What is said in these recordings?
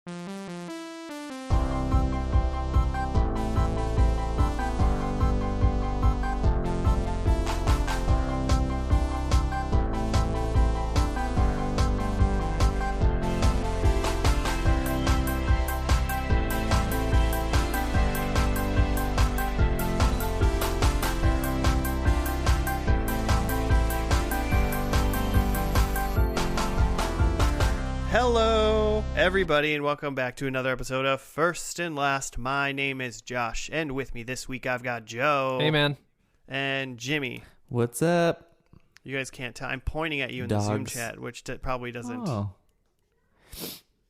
Hello, everybody, and welcome back to another episode of First and Last. My name is Josh, and with me this week I've got Joe. Hey, man. And Jimmy. What's up? You guys can't tell. I'm pointing at you in the Zoom chat, which probably doesn't. Oh.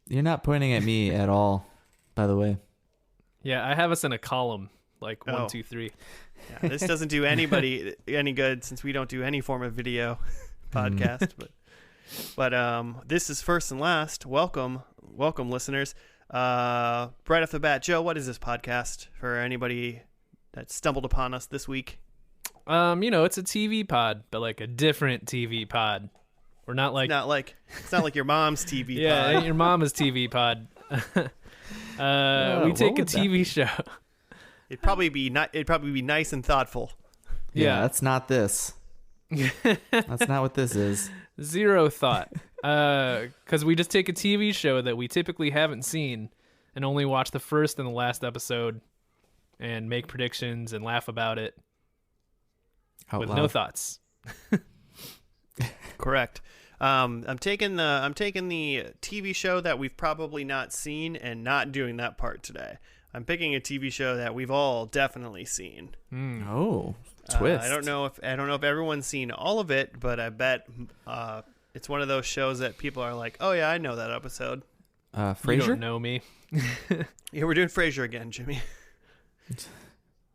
You're not pointing at me at all, by the way. Yeah, I have us in a column, like 1, Oh. 2, 3. Yeah, this doesn't do anybody any good since we don't do any form of video podcast. But this is First and Last. Welcome, listeners. Right off the bat, Joe, what is this podcast for anybody that stumbled upon us this week? It's a TV pod, but like a different TV pod. We're not like it's not like your mom's TV yeah, pod. ain't your mama's TV pod. We take a TV show. It'd probably be nice and thoughtful. Yeah, that's not this. That's not what this is. Zero thought. Because we just take a TV show that we typically haven't seen and only watch the first and the last episode and make predictions and laugh about it with no thoughts. Correct. I'm taking the TV show that we've probably not seen and not doing that part today. I'm picking a TV show that we've all definitely seen. Oh, twist. I don't know if everyone's seen all of it, but I bet it's one of those shows that people are like, "Oh yeah, I know that episode." Frasier? You don't know me. Yeah, we're doing Frasier again, Jimmy.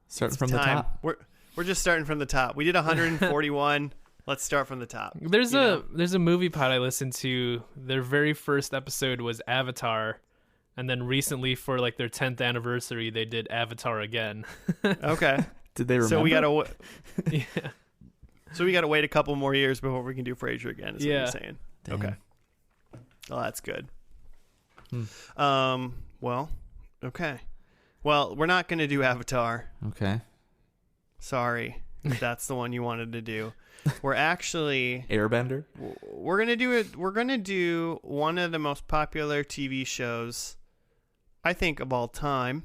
Starting from the top. We're just starting from the top. We did 141. Let's start from the top. There's a movie pod I listened to. Their very first episode was Avatar, and then recently for like their 10th anniversary, they did Avatar again. Okay. Did they remember? So we gotta Yeah. So we gotta wait a couple more years before we can do Frasier again. Is what you're saying? Dang. Okay. Well, that's good. Well, okay. Well, we're not gonna do Avatar. Okay. Sorry, if that's the one you wanted to do. We're actually Airbender? we're gonna do it. We're gonna do one of the most popular TV shows, I think, of all time.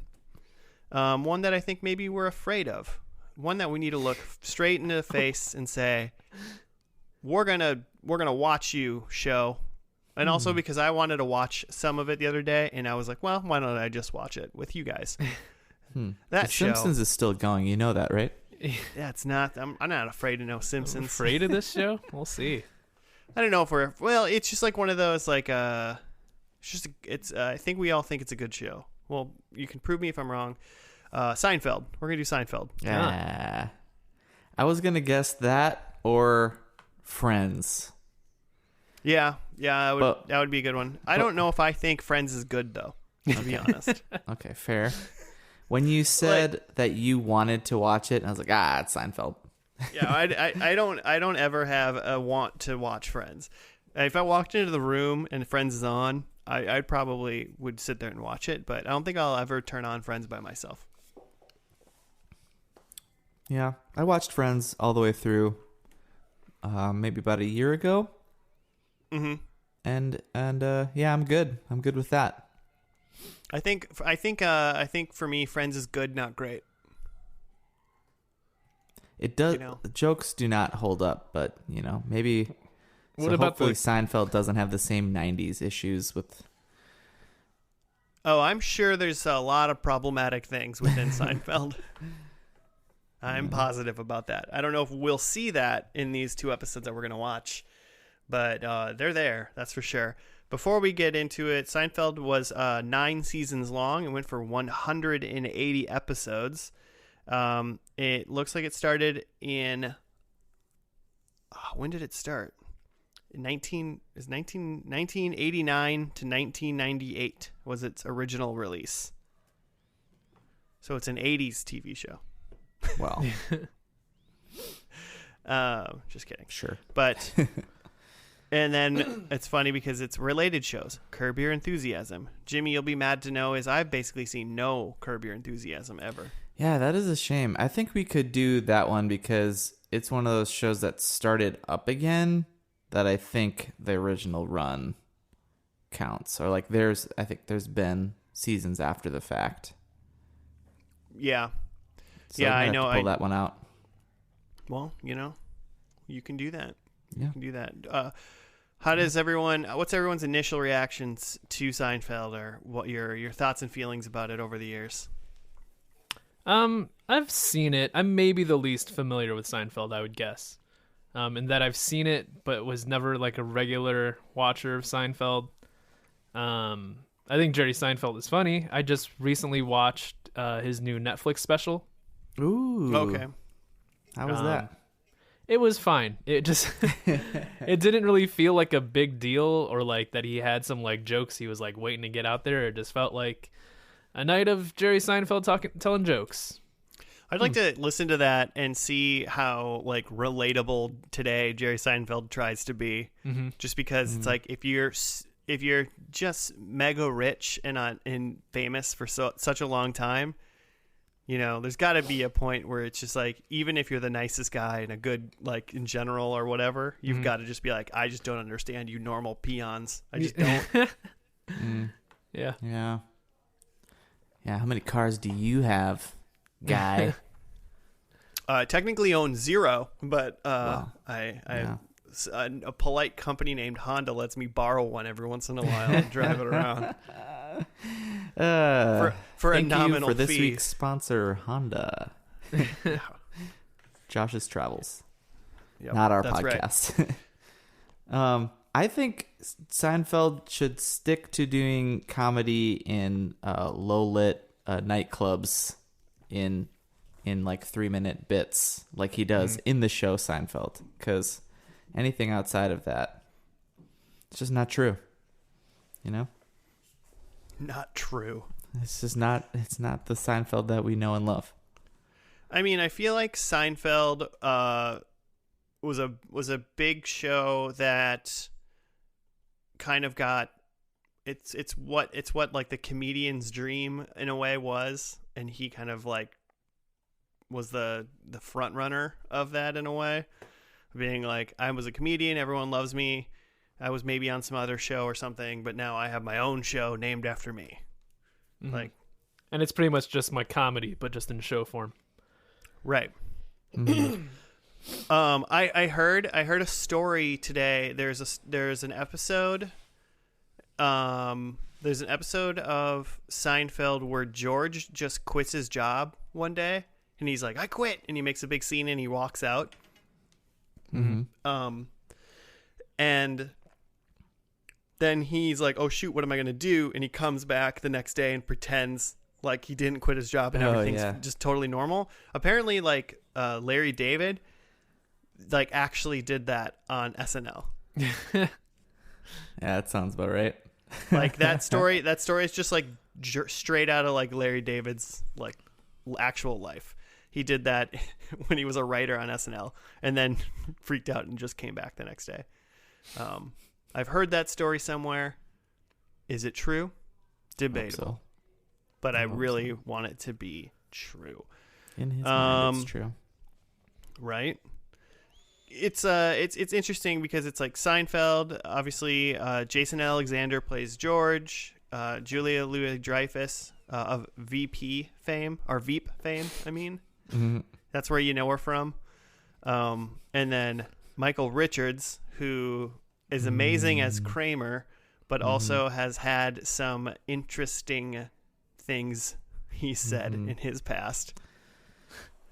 One that I think maybe we're afraid of. One that we need to look straight into the face and say, we're gonna watch you, show. And also because I wanted to watch some of it the other day, and I was like, well, why don't I just watch it with you guys? That The show. Simpsons is still going. You know that, right? Yeah, it's not. I'm not afraid of no Simpsons. Afraid of this show? We'll see. I don't know if we're. Well, it's just like one of those like. It's. I think we all think it's a good show. Well, you can prove me if I'm wrong. Seinfeld. We're gonna do Seinfeld. Yeah. I was going to guess that or Friends. Yeah. That would be a good one. I don't know if I think Friends is good though. To be honest. Okay, fair. When you said that you wanted to watch it, I was like, it's Seinfeld. Yeah, I don't ever have a want to watch Friends. If I walked into the room and Friends is on, I probably would sit there and watch it, but I don't think I'll ever turn on Friends by myself. Yeah, I watched Friends all the way through maybe about a year ago. Mm-hmm. And yeah, I'm good. I'm good with that. I think for me, Friends is good, not great. It does. You know. The jokes do not hold up, but maybe. What about hopefully Seinfeld doesn't have the same '90s issues with. Oh, I'm sure there's a lot of problematic things within Seinfeld. I'm positive about that. I don't know if we'll see that in these 2 episodes that we're going to watch, but they're there. That's for sure. Before we get into it, Seinfeld was 9 seasons long and went for 180 episodes. It looks like it started in... when did it start? 1989 to 1998 was its original release. So it's an 80s TV show. Well, Just kidding. sure. But And then it's funny because it's related shows. Curb Your Enthusiasm. Jimmy, you'll be mad to know is I've basically seen no Curb Your Enthusiasm ever. Yeah, that is a shame. I think we could do that one because it's one of those shows that started up again that I think the original run counts. Or like I think there's been seasons after the fact. Yeah. So Yeah, I'm I gonna know. have to pull that one out. Well, you can do that. Yeah. You can do that. What's everyone's initial reactions to Seinfeld, or what your thoughts and feelings about it over the years? I've seen it. I'm maybe the least familiar with Seinfeld, I would guess. In that I've seen it, but was never like a regular watcher of Seinfeld. I think Jerry Seinfeld is funny. I just recently watched his new Netflix special. Ooh. Okay. How was that? It was fine. It just it didn't really feel like a big deal, or like that he had some like jokes he was like waiting to get out there. It just felt like a night of Jerry Seinfeld telling jokes. I'd like to listen to that and see how like relatable today Jerry Seinfeld tries to be. Mm-hmm. Just because it's like if you're just mega rich and famous for such a long time, there's got to be a point where it's just like, even if you're the nicest guy and a good, like in general or whatever, you've got to just be like, I just don't understand you normal peons. I just don't. Yeah. Yeah. Yeah. How many cars do you have, guy? Technically own 0, but Wow. I Yeah. a polite company named Honda lets me borrow one every once in a while and drive it around for a thank nominal you for this fee. week's sponsor, Honda. Josh's Travels, Yep, not our that's right. podcast. I think Seinfeld should stick to doing comedy in low lit nightclubs in like 3-minute bits, like he does in the show Seinfeld. Because anything outside of that, it's just not true. Not true. It's just not. It's not the Seinfeld that we know and love. I mean, I feel like Seinfeld was a big show that kind of got it's what like the comedian's dream in a way was, and he kind of like was the front runner of that in a way, being like, I was a comedian, everyone loves me. I was maybe on some other show or something, but now I have my own show named after me. Mm-hmm. Like, and it's pretty much just my comedy, but just in show form. right. Mm-hmm. I heard a story today. There's an episode. There's an episode of Seinfeld where George just quits his job one day, and he's like, I quit, and he makes a big scene and he walks out. Mm-hmm. And then he's like, oh shoot, what am I gonna do? And he comes back the next day and pretends like he didn't quit his job and everything's just totally normal. Apparently, like Larry David, like actually did that on SNL. Yeah, that sounds about right. Like that story is just like straight out of like Larry David's like actual life. He did that when he was a writer on SNL, and then freaked out and just came back the next day. I've heard that story somewhere. Is it true? Debatable. So. But I really want it to be true. In his mind, it's true. Right? It's interesting because it's like Seinfeld, obviously. Jason Alexander plays George. Julia Louis-Dreyfus of VP fame, or Veep fame, I mean. Mm-hmm. That's where you know her from. And then Michael Richards, who is amazing as Kramer, but also has had some interesting things he said in his past.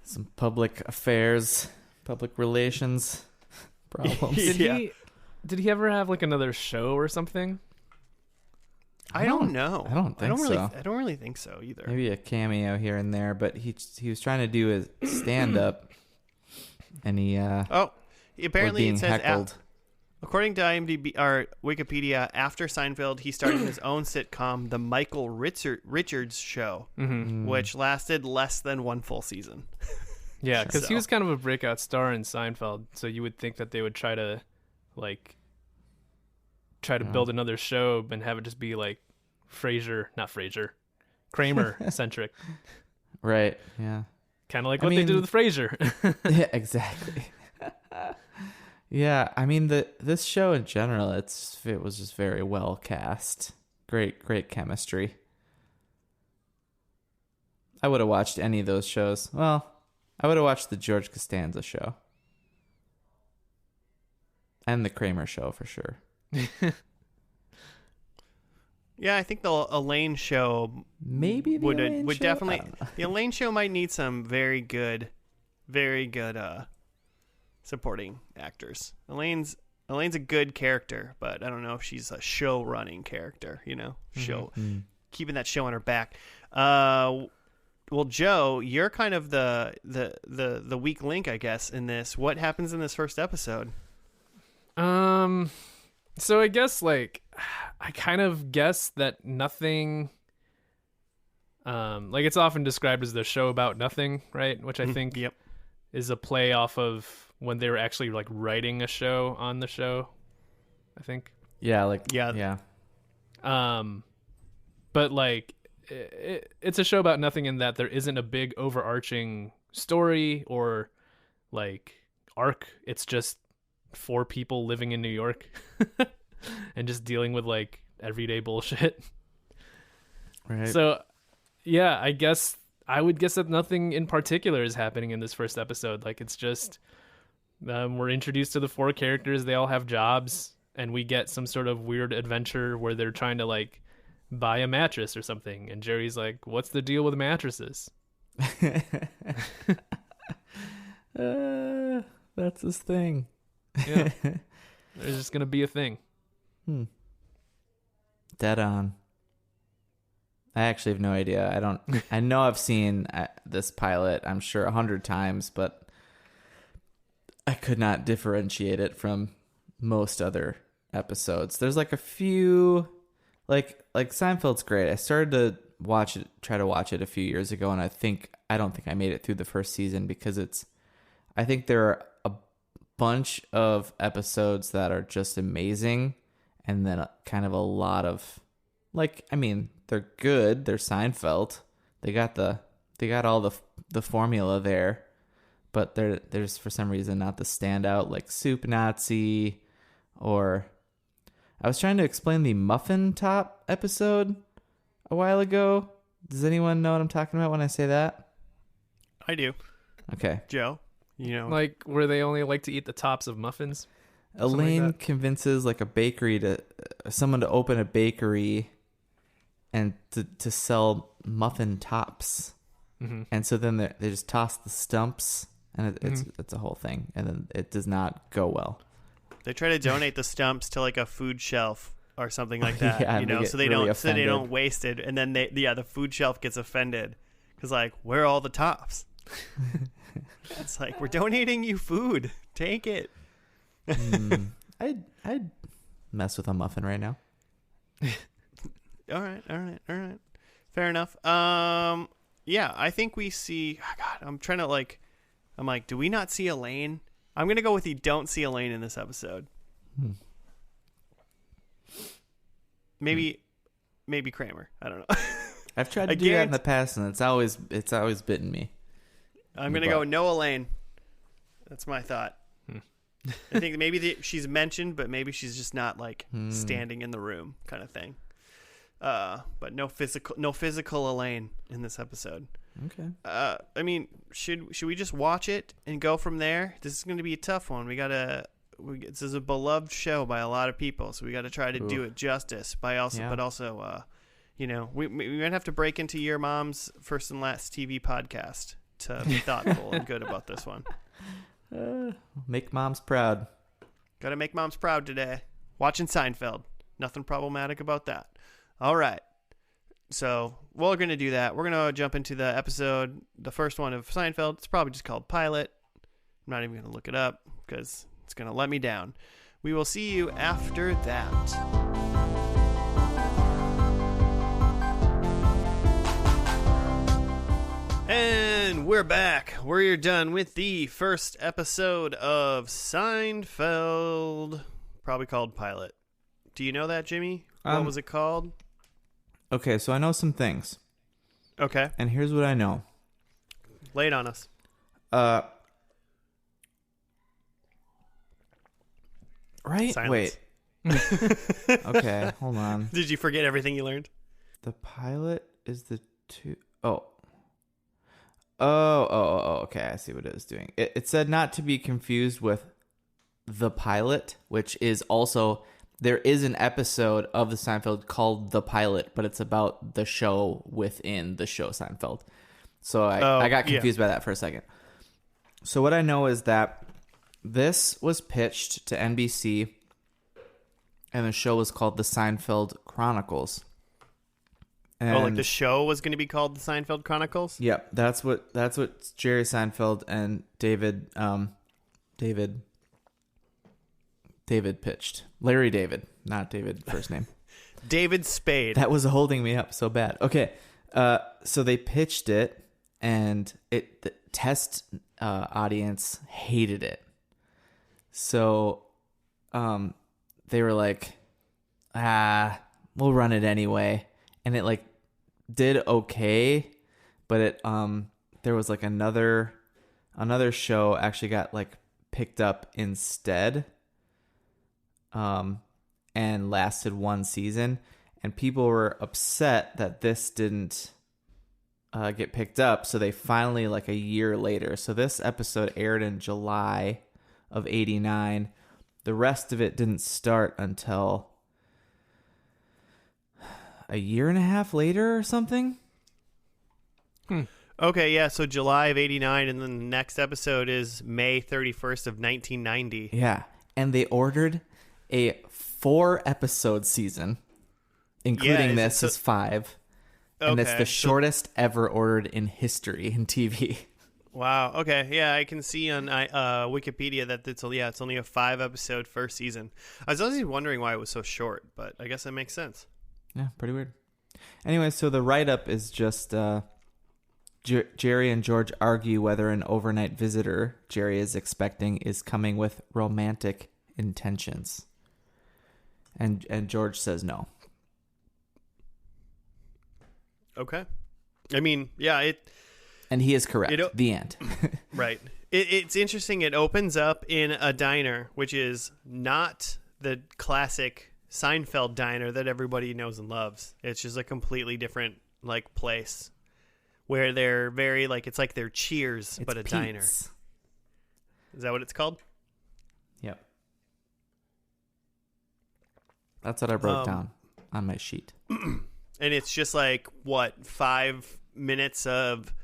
Some public affairs, public relations problems. Did he ever have like another show or something? I don't know. I don't think so. I don't really think so either. Maybe a cameo here and there, but he was trying to do a stand-up, and he apparently being it says heckled. according to IMDb or Wikipedia, after Seinfeld, he started his own sitcom, The Michael Richards Show, which lasted less than one full season. Yeah, because he So. was kind of a breakout star in Seinfeld, so you would think that they would try to like try to build another show and have it just be like Kramer centric. Right. Yeah. Kind of like what they did with Frasier. Yeah, exactly. Yeah, I mean this show in general, it was just very well cast. Great chemistry. I would have watched any of those shows. Well, I would have watched the George Costanza show. And the Kramer show for sure. Yeah, I think the Elaine show maybe the would Elaine show? definitely. The Elaine show might need some very good supporting actors. Elaine's a good character, but I don't know if she's a show running character. Keeping that show on her back. Well, Joe, you're kind of the weak link, I guess, in this. What happens in this first episode? So I guess like I kind of guess that nothing. Like it's often described as the show about nothing, right? Which I think is a play off of when they were actually like writing a show on the show. I think. Yeah. But like. It's a show about nothing in that there isn't a big overarching story or like arc. It's just 4 people living in New York and just dealing with like everyday bullshit. Right. So yeah, I would guess that nothing in particular is happening in this first episode. Like it's just we're introduced to the 4 characters. They all have jobs and we get some sort of weird adventure where they're trying to like buy a mattress or something, and Jerry's like, what's the deal with mattresses? That's his thing. Yeah. There's just gonna be a thing. Dead on. I actually have no idea. I know I've seen this pilot, I'm sure 100 times, but I could not differentiate it from most other episodes. There's like a few like Seinfeld's great. I started to try to watch it a few years ago, and I don't think I made it through the first season because I think there are a bunch of episodes that are just amazing, and then kind of a lot of they're good. They're Seinfeld. They got all the formula there, but there's for some reason not the standout like Soup Nazi or. I was trying to explain the muffin top episode a while ago. Does anyone know what I'm talking about when I say that? I do. Okay. Joe, like where they only like to eat the tops of muffins. Elaine like convinces like a bakery someone to open a bakery and to sell muffin tops. Mm-hmm. And so then they just toss the stumps and it's a whole thing. And then it does not go well. They try to donate the stumps to like a food shelf or something like that, so they don't waste it. And then the food shelf gets offended because like, where are all the tops? It's like, we're donating you food. Take it. I'd mess with a muffin right now. All right. Fair enough. Yeah, I think we see. Oh God, I'm like, do we not see Elaine? I'm going to go with you don't see Elaine in this episode. Maybe Kramer. I don't know. I've tried to do that in the past, and it's always bitten me. I'm going to go no Elaine. That's my thought. I think maybe she's mentioned, but maybe she's just not like standing in the room kind of thing. But no physical Elaine in this episode. Okay. I mean, should we just watch it and go from there? This is going to be a tough one. This is a beloved show by a lot of people, so we got to try to do it justice. But also, we might have to break into your mom's first and last TV podcast to be thoughtful and good about this one. Make moms proud. Got to make moms proud today. Watching Seinfeld. Nothing problematic about that. All right. So we're going to do that. We're going to jump into the episode, the first one of Seinfeld. It's probably just called Pilot. I'm not even going to look it up because it's going to let me down. We will see you after that. And we're back. We're done with the first episode of Seinfeld, probably called Pilot. Do you know that, Jimmy? What was it called? Okay, so I know some things. Okay. And here's what I know. Lay it on us. Right? Silence. Wait. Okay, hold on. Did you forget everything you learned? The pilot is the two... Oh, okay. I see what it was doing. It said not to be confused with The Pilot, which is also... There is an episode of the Seinfeld called The Pilot, but it's about the show within the show Seinfeld. So I got confused by that for a second. So what I know is that this was pitched to NBC, and the show was called The Seinfeld Chronicles. And like the show was going to be called The Seinfeld Chronicles? Yep, that's what Jerry Seinfeld and David pitched. Larry David, not David first name. David Spade. That was holding me up so bad. Okay, so they pitched it, and the test audience hated it. So they were like, we'll run it anyway. And it like did okay, but it there was like another show actually got like picked up instead. And lasted one season, and people were upset that this didn't get picked up, so they finally, like a year later, so this episode aired in July of 89. The rest of it didn't start until a year and a half later or something. Okay, yeah, so July of 89, and then the next episode is May 31st of 1990. Yeah, and they ordered a 4-episode season, including this is 5. And it's the shortest ever ordered in history in TV. Wow. Okay. Yeah, I can see on Wikipedia that it's only a 5-episode first season. I was always wondering why it was so short, but I guess that makes sense. Yeah, pretty weird. Anyway, so the write-up is just Jerry and George argue whether an overnight visitor Jerry is expecting is coming with romantic intentions. And George says no. Okay. I mean, yeah, and he is correct. The end. Right. It's interesting. It opens up in a diner, which is not the classic Seinfeld diner that everybody knows and loves. It's just a completely different like place where they're very like it's like they're Cheers, but a diner. Is that what it's called? Yep. That's what I wrote down on my sheet. And it's just like, what, 5 minutes of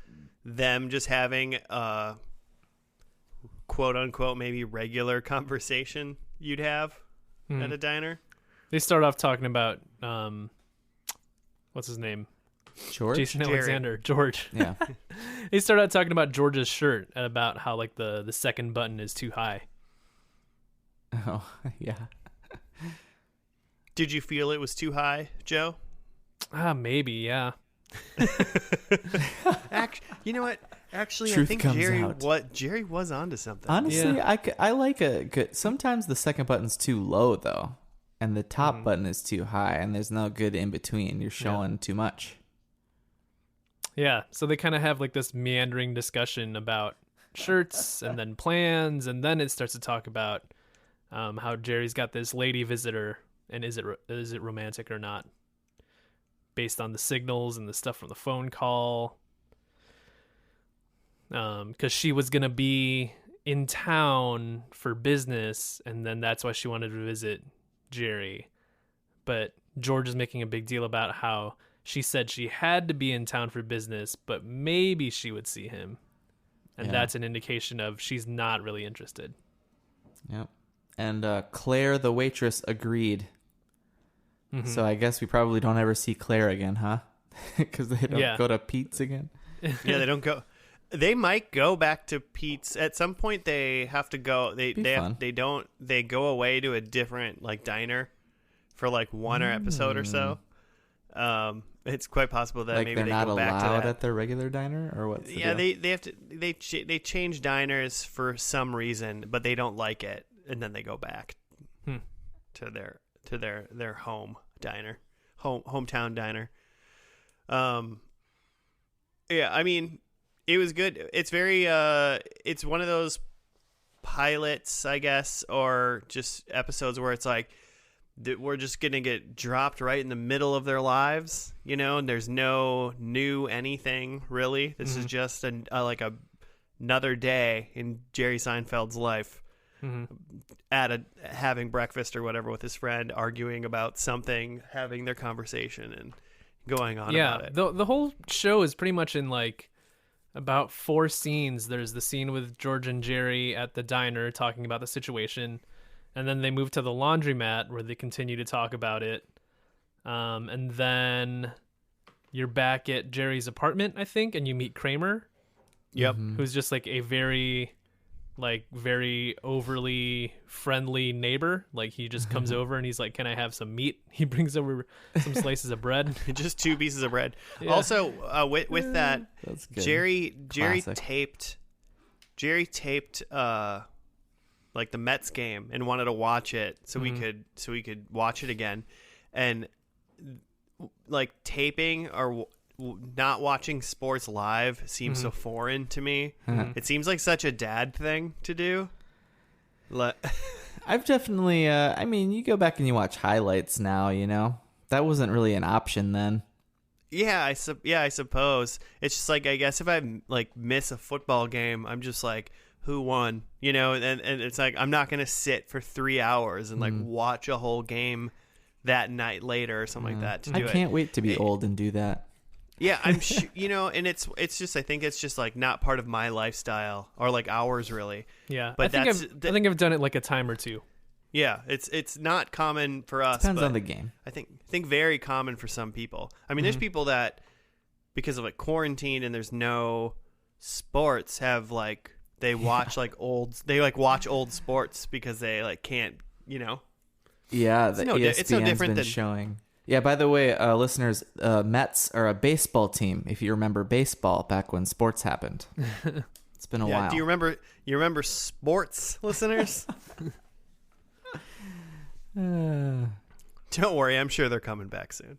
them just having a quote-unquote maybe regular conversation you'd have at a diner? They start off talking about, what's his name? George? Jason Alexander. George. Yeah. They start out talking about George's shirt and about how like the second button is too high. Oh, yeah. Did you feel it was too high, Joe? Maybe, yeah. You know what? Actually, Truth I think comes Jerry was onto something. Honestly, yeah. I like a good... Sometimes the second button's too low, though. And the top button is too high. And there's no good in between. You're showing too much. Yeah, so they kind of have like this meandering discussion about shirts and then plans. And then it starts to talk about how Jerry's got this lady visitor. And is it romantic or not? Based on the signals and the stuff from the phone call. Because she was going to be in town for business, and then that's why she wanted to visit Jerry. But George is making a big deal about how she said she had to be in town for business, but maybe she would see him. And that's an indication of she's not really interested. Yep. And Claire, the waitress, agreed. Mm-hmm. So I guess we probably don't ever see Claire again, huh? Because they don't go to Pete's again. Yeah, they don't go. They might go back to Pete's at some point. They have to go. They go away to a different like diner for like one episode or so. It's quite possible that like maybe they're they not go back to allowed that. Their regular diner, or what? Yeah, they have to. They change diners for some reason, but they don't like it, and then they go back to to their hometown diner. Yeah, I mean, it was good. It's very it's one of those pilots, I guess, or just episodes where it's like we're just gonna get dropped right in the middle of their lives, and there's no new anything really. This is just another day in Jerry Seinfeld's life, having breakfast or whatever with his friend, arguing about something, having their conversation, and going on about it. The whole show is pretty much in like about 4 scenes. There's the scene with George and Jerry at the diner talking about the situation, and then they move to the laundromat where they continue to talk about it, and then you're back at Jerry's apartment, I think, and you meet Kramer. Yep. Who's just like a very overly friendly neighbor. Like he just comes over and he's like, "Can I have some meat?" He brings over some slices of bread. Just 2 pieces of bread. Yeah. Also, with that, That's good. Jerry Classic. taped like the Mets game and wanted to watch it so we could watch it again, and like taping or not watching sports live seems so foreign to me. It seems like such a dad thing to do. I've definitely, I mean, you go back and you watch highlights now, that wasn't really an option then. Yeah, I suppose. It's just like, I guess if I like miss a football game, I'm just like, who won? And it's like, I'm not going to sit for 3 hours and like watch a whole game that night later or something like that to do it. I can't wait to be old and do that. Yeah, I'm sure, and it's just, I think it's just like not part of my lifestyle or like ours really. Yeah, but I think I've done it like a time or two. Yeah, it's not common for us. Depends but on the game. I think very common for some people. I mean, there's people that because of like quarantine and there's no sports have like they watch watch old sports because they like can't. Yeah, the it's no ESPN's different been than showing. Yeah, by the way, listeners, Mets are a baseball team. If you remember baseball back when sports happened, it's been a while. Do you remember sports, listeners? Don't worry, I'm sure they're coming back soon.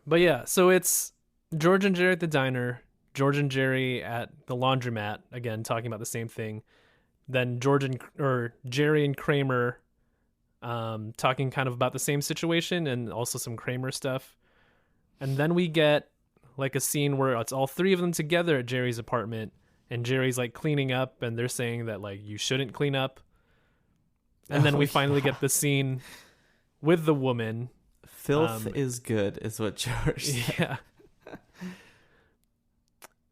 But yeah, so it's George and Jerry at the diner, George and Jerry at the laundromat, again talking about the same thing. Then Jerry and Kramer talking kind of about the same situation and also some Kramer stuff. And then we get like a scene where it's all 3 of them together at Jerry's apartment, and Jerry's like cleaning up and they're saying that like you shouldn't clean up. And then we finally get the scene with the woman. Filth is good, is what George said. Yeah.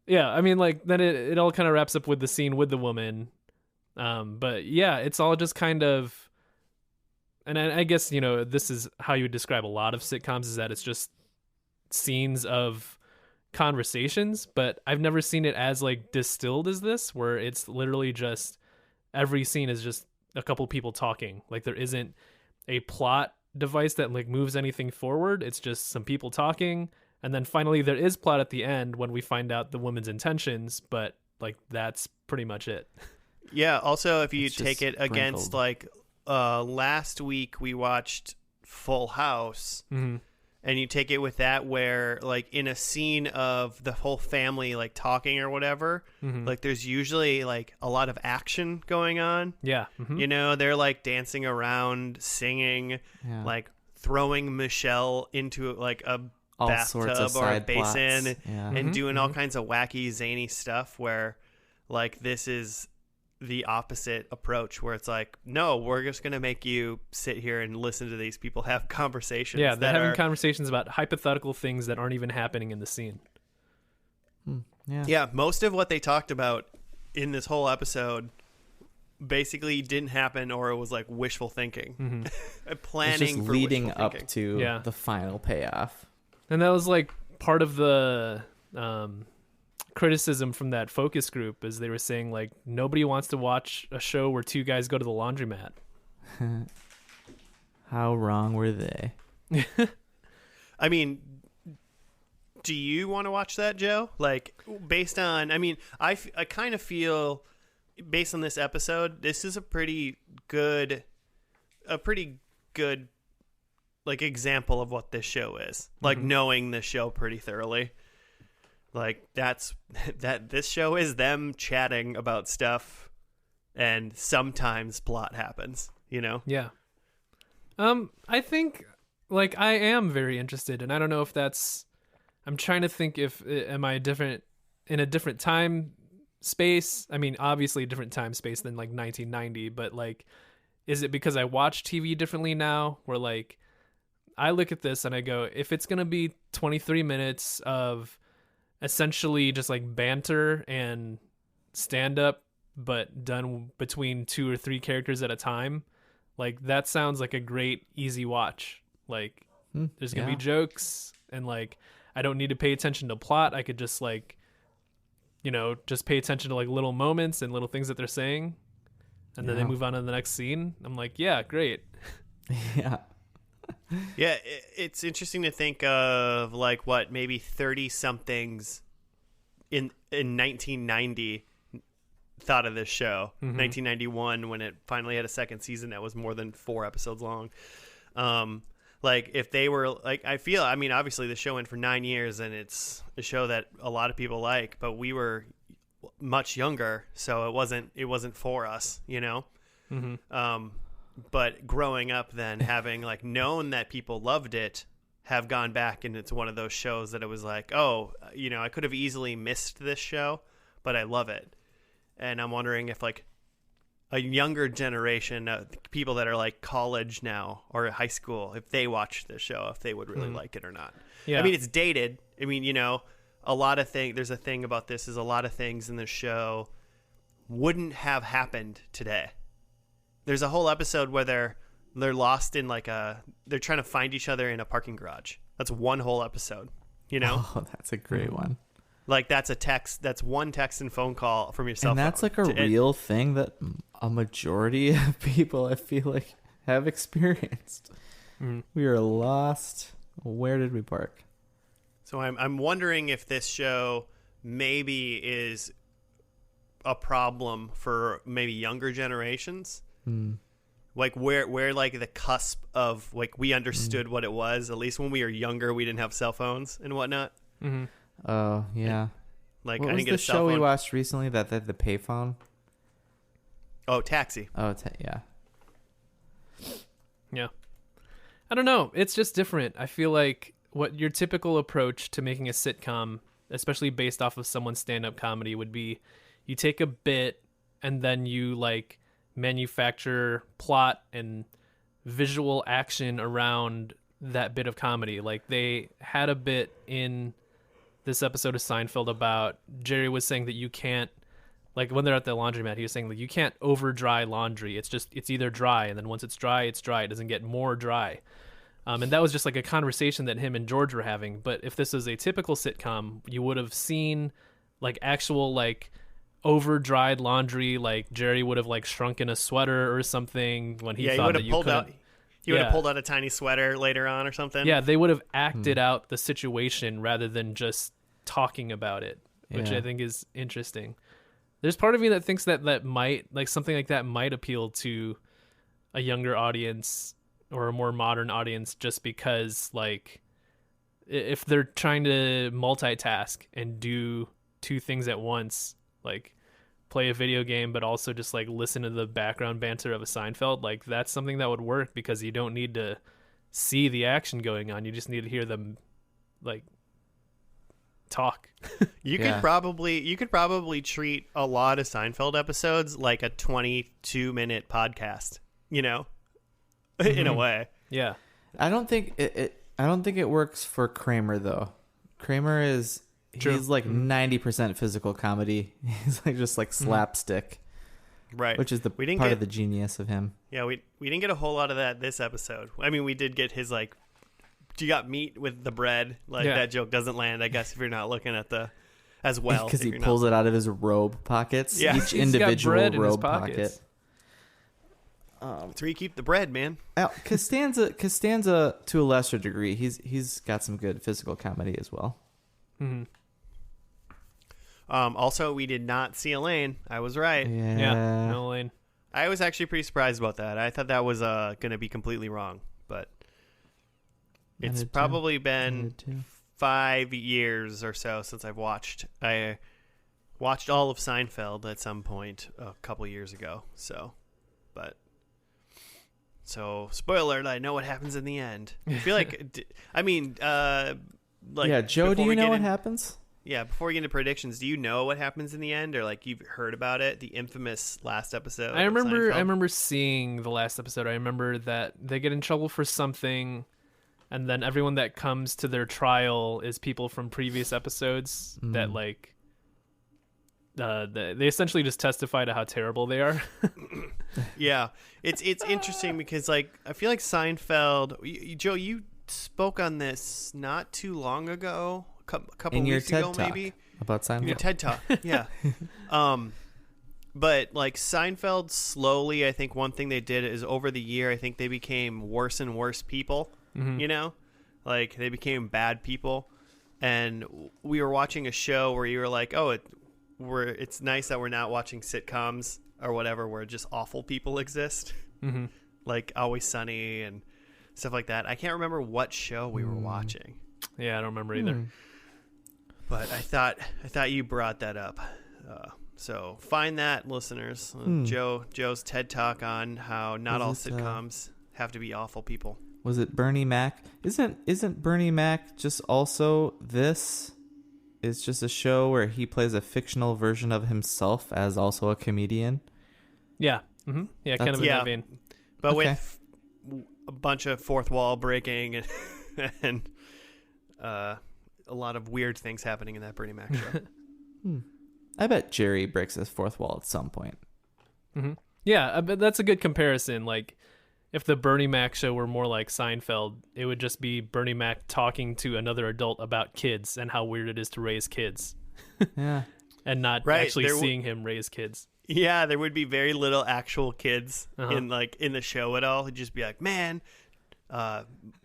Yeah, I mean, like, then it all kind of wraps up with the scene with the woman. But yeah, it's all just kind of, and I guess, this is how you would describe a lot of sitcoms, is that it's just scenes of conversations, but I've never seen it as like distilled as this, where it's literally just every scene is just a couple people talking. Like there isn't a plot device that like moves anything forward. It's just some people talking, and then finally there is plot at the end when we find out the woman's intentions, but like that's pretty much it. Yeah, also if you It's take just it against sprinkled. like last week we watched Full House, and you take it with that where like in a scene of the whole family like talking or whatever, like there's usually like a lot of action going on. Yeah. They're like dancing around, singing, like throwing Michelle into like a All sorts of bathtub or a side basin plots. Yeah. and doing all kinds of wacky zany stuff, where like this is the opposite approach, where it's like, no, we're just gonna make you sit here and listen to these people have conversations. Yeah, they're that having are, conversations about hypothetical things that aren't even happening in the scene. Yeah. most of what they talked about in this whole episode basically didn't happen, or it was like wishful thinking. It's Planning just for leading wishful up thinking. to the final payoff. And that was like part of the criticism from that focus group, is they were saying like nobody wants to watch a show where 2 guys go to the laundromat. How wrong were they? I mean, do you want to watch that, Joe? Like, based on, I mean, I kind of feel, based on this episode, this is a pretty good a pretty good like example of what this show is. Like knowing the show pretty thoroughly. Like this show is them chatting about stuff, and sometimes plot happens, you know? Yeah. I think like I am very interested, and I don't know if that's, I'm trying to think if am I different in a different time space? I mean, obviously a different time space than like 1990, but like, is it because I watch TV differently now, where like I look at this and I go, if it's going to be 23 minutes of essentially just like banter and stand up, but done between 2 or 3 characters at a time, like that sounds like a great easy watch. Like there's gonna be jokes, and like I don't need to pay attention to plot. I could just like, you know, just pay attention to like little moments and little things that they're saying, and then they move on to the next scene. I'm like, yeah, great. Yeah. Yeah, it's interesting to think of like what maybe 30 somethings in 1990 thought of this show. 1991, when it finally had a second season that was more than 4 episodes long. Like if they were like, I mean, obviously the show went for 9 years, and it's a show that a lot of people like, but we were much younger, so it wasn't for us, you know. But growing up, then having like known that people loved it, have gone back, and it's one of those shows that it was like, oh, you know, I could have easily missed this show, but I love it. And I'm wondering if like a younger generation, people that are like college now or high school, if they watch this show, if they would really like it or not. Yeah. I mean, it's dated. I mean, you know, a lot of things, there's a thing about this is a lot of things in the show wouldn't have happened today. There's a whole episode where they're lost in like they're trying to find each other in a parking garage. That's one whole episode, you know? Oh, that's a great one. Like that's one text and phone call from your cell And phone. that's like a real thing that a majority of people, I feel like, have experienced. We are lost. Where did we park? So I'm wondering if this show maybe is a problem for maybe younger generations. Like where like the cusp of like we understood what it was. At least when we were younger, we didn't have cell phones and whatnot. Oh yeah. Like What I was didn't get the a cell show phone. we watched recently that the payphone? Oh, Taxi. Oh yeah. Yeah. I don't know. It's just different. I feel like what your typical approach to making a sitcom, especially based off of someone's stand-up comedy, would be you take a bit and then you like manufacture plot and visual action around that bit of comedy. Like they had a bit in this episode of Seinfeld about Jerry was saying that you can't, like when they're at the laundromat, he was saying like you can't over dry laundry. It's either dry, and then once it's dry, it's dry. It doesn't get more dry. And that was just like a conversation that him and George were having. But if this was a typical sitcom, you would have seen like actual like over dried laundry. Like Jerry would have like shrunk in a sweater or something when he thought that you couldn't. He would have pulled out a tiny sweater later on or something. Yeah, they would have acted out the situation rather than just talking about it, which I think is interesting. There's part of me that thinks that might, like something like that might appeal to a younger audience or a more modern audience, just because like if they're trying to multitask and do 2 things at once, like play a video game but also just like listen to the background banter of a Seinfeld, like that's something that would work because you don't need to see the action going on. You just need to hear them like talk. You could probably treat a lot of Seinfeld episodes like a 22-minute podcast, you know, in a way. Yeah. I don't think it works for Kramer though. Kramer is he's like 90% physical comedy. He's like just like slapstick, right? Which is the part of the genius of him. Yeah, we didn't get a whole lot of that this episode. I mean, we did get his like, you got meat with the bread. Like that joke doesn't land, I guess, if you're not looking at the as well, because he pulls it out of his robe pockets. Yeah, each individual bread robe pocket. That's where you keep the bread, man. Costanza to a lesser degree, he's got some good physical comedy as well. Also, we did not see Elaine. I was right. Yeah, no Elaine. I was actually pretty surprised about that. I thought that was going to be completely wrong, but it's probably been 5 years or so since I've watched. I watched all of Seinfeld at some point a couple years ago. So spoiler alert, I know what happens in the end. I feel like, yeah, Joe, do you know what happens? Yeah, before we get into predictions, do you know what happens in the end, or like you've heard about it? The infamous last episode. I remember seeing the last episode. I remember that they get in trouble for something, and then everyone that comes to their trial is people from previous episodes that like. They essentially just testify to how terrible they are. Yeah, it's interesting because like I feel like Seinfeld. Joe, you spoke on this not too long ago. A couple in weeks your ago, TED Talk maybe about Seinfeld. Your TED Talk, yeah. But like Seinfeld, slowly, I think one thing they did is over the year, I think they became worse and worse people. Mm-hmm. You know, like they became bad people. And we were watching a show where you were like, "Oh, it's nice that we're not watching sitcoms or whatever, where just awful people exist, mm-hmm. like Always Sunny and stuff like that." I can't remember what show we were watching. Yeah, I don't remember either. But I thought you brought that up. So find that, listeners. Joe's TED Talk on how not all sitcoms have to be awful people. Was it Bernie Mac? Isn't Bernie Mac just also this? It's just a show where he plays a fictional version of himself as also a comedian. Yeah. Mm-hmm. Yeah, kind of in that vein. But with a bunch of fourth wall breaking and a lot of weird things happening in that Bernie Mac show. I bet Jerry breaks his fourth wall at some point. Mm-hmm. Yeah, but that's a good comparison. Like, if the Bernie Mac show were more like Seinfeld, it would just be Bernie Mac talking to another adult about kids and how weird it is to raise kids. Yeah. And not actually seeing him raise kids. Yeah, there would be very little actual kids in the show at all. It'd just be like, man,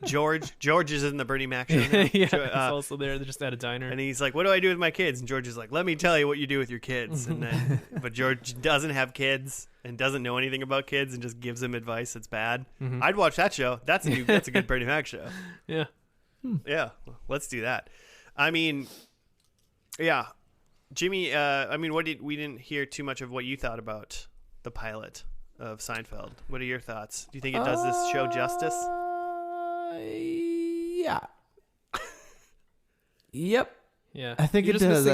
George is in the Bernie Mac show now. Yeah, he's also there. They're just at a diner. And he's like, what do I do with my kids? And George is like, let me tell you what you do with your kids. And then, but George doesn't have kids and doesn't know anything about kids and just gives them advice that's bad. Mm-hmm. I'd watch that show. That's a good Bernie Mac show. Yeah. Yeah, let's do that. I mean, yeah. Jimmy, we didn't hear too much of what you thought about the pilot of Seinfeld. What are your thoughts? Do you think it does this show justice? Yeah. Yep. Yeah. I think it does.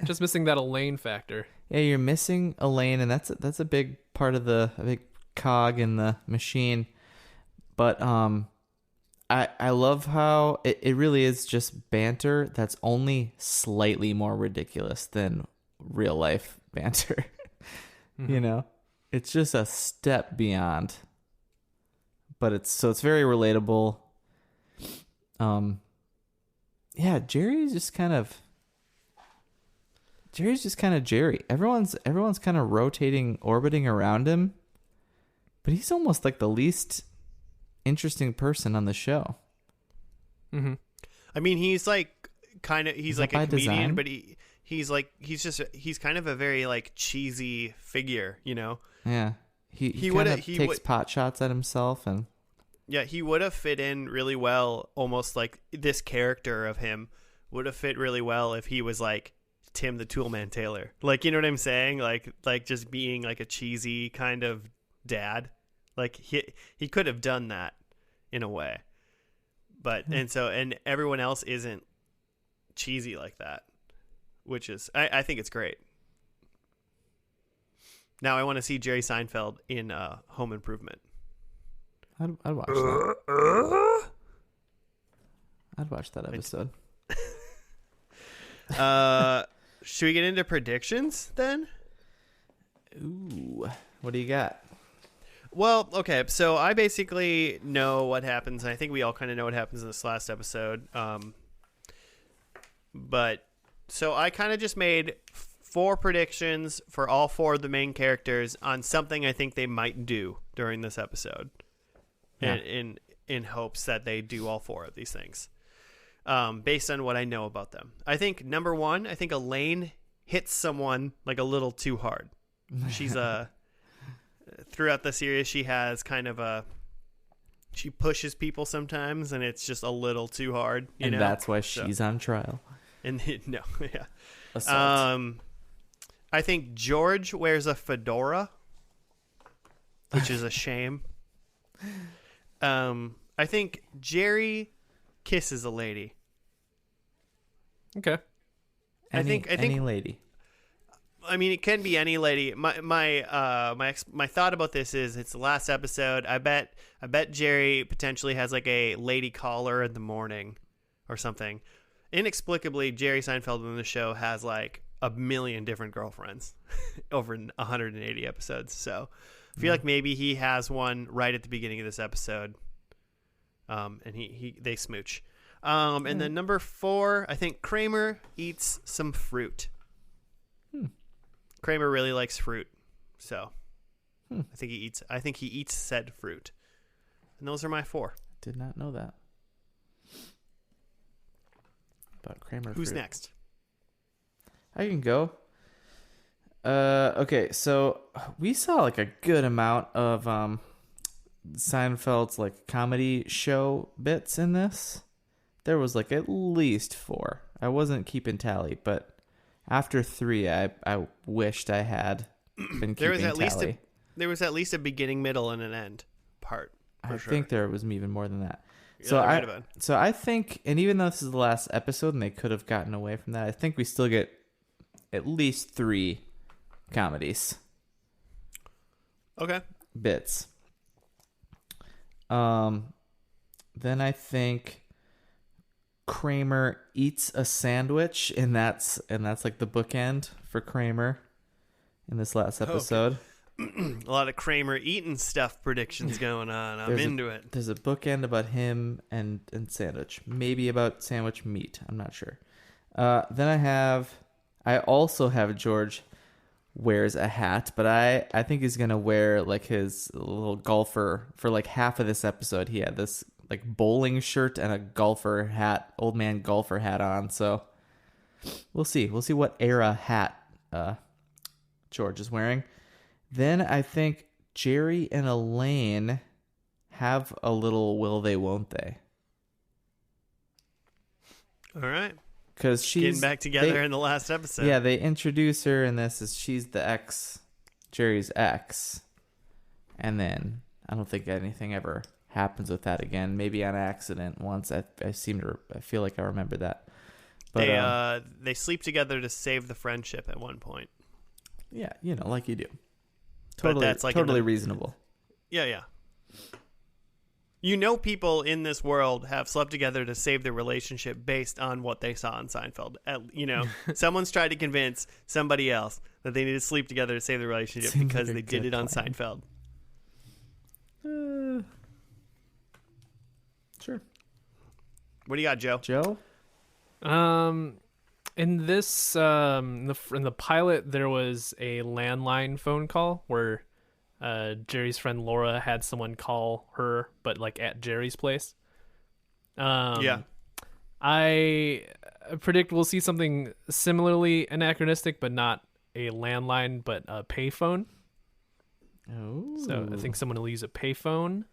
Just missing that Elaine factor. Yeah, you're missing Elaine, and that's a big part of a big cog in the machine. But I love how it really is just banter that's only slightly more ridiculous than real life banter. Mm-hmm. You know, it's just a step beyond. But it's very relatable. Yeah, Jerry's just kind of Jerry. Everyone's kind of orbiting around him, but he's almost like the least interesting person on the show. Mm-hmm. I mean, he's like a comedian, design? but he's kind of a very like cheesy figure, you know? Yeah, he takes pot shots at himself, and yeah, he would have fit in really well. Almost like this character of him would have fit really well if he was like Tim the Toolman Taylor. Like, you know what I'm saying? Like just being like a cheesy kind of dad. Like he could have done that in a way. But and everyone else isn't cheesy like that, which is I think it's great. Now I want to see Jerry Seinfeld in Home Improvement. I'd watch that. I'd watch that episode. Should we get into predictions then? Ooh, what do you got? Well, okay, so I basically know what happens, and I think we all kind of know what happens in this last episode. But so I kind of just made 4 predictions for all 4 of the main characters on something I think they might do during this episode, in hopes that they do all 4 of these things, based on what I know about them. I think number 1, I think Elaine hits someone like a little too hard. She's throughout the series she has kind of she pushes people sometimes, and it's just a little too hard. You know, that's why she's on trial. And no, yeah. Assault. I think George wears a fedora, which is a shame. I think Jerry kisses a lady. Okay. Any lady. I mean, it can be any lady. My thought about this is it's the last episode. I bet Jerry potentially has like a lady caller in the morning or something. Inexplicably, Jerry Seinfeld in the show has like a million different girlfriends over 180 episodes. So I feel like maybe he has one right at the beginning of this episode. And they smooch. And then number 4, I think Kramer eats some fruit. Kramer really likes fruit, so I think he eats said fruit. And those are my 4. Did not know that about Kramer. Who's fruit. next? I can go. Okay, so we saw like a good amount of Seinfeld's like comedy show bits in this. There was like at least 4. I wasn't keeping tally, but after 3, I wished I had been keeping tally. There was at least a beginning, middle, and an end part. I think there was even more than that. Yeah, So I think, and even though this is the last episode and they could have gotten away from that, I think we still get at least 3 comedies. Okay. Bits. Then I think Kramer eats a sandwich, and that's like the bookend for Kramer in this last episode. Okay. A lot of Kramer eating stuff predictions going on. I'm into it. There's a bookend about him and sandwich, maybe about sandwich meat. I'm not sure. Then I also have George wears a hat, but I think he's gonna wear like his little golfer for like half of this episode. He had this like bowling shirt and a golfer hat, old man golfer hat on. So we'll see what era hat George is wearing. Then I think Jerry and Elaine have a little will they won't they. All right. Because she's getting back together in the last episode. Yeah, they introduce her in this as she's the ex, Jerry's ex. And then I don't think anything ever happens with that again. Maybe on accident once. I feel like I remember that. But they sleep together to save the friendship at one point. Yeah, like you do. But that's like totally reasonable. Yeah. People in this world have slept together to save their relationship based on what they saw on Seinfeld. Someone's tried to convince somebody else that they need to sleep together to save their relationship because they did it on Seinfeld. Sure. What do you got, Joe? In this, in the pilot, there was a landline phone call where Jerry's friend Laura had someone call her, but like at Jerry's place. Yeah. I predict we'll see something similarly anachronistic, but not a landline, but a payphone. Oh. So I think someone will use a payphone.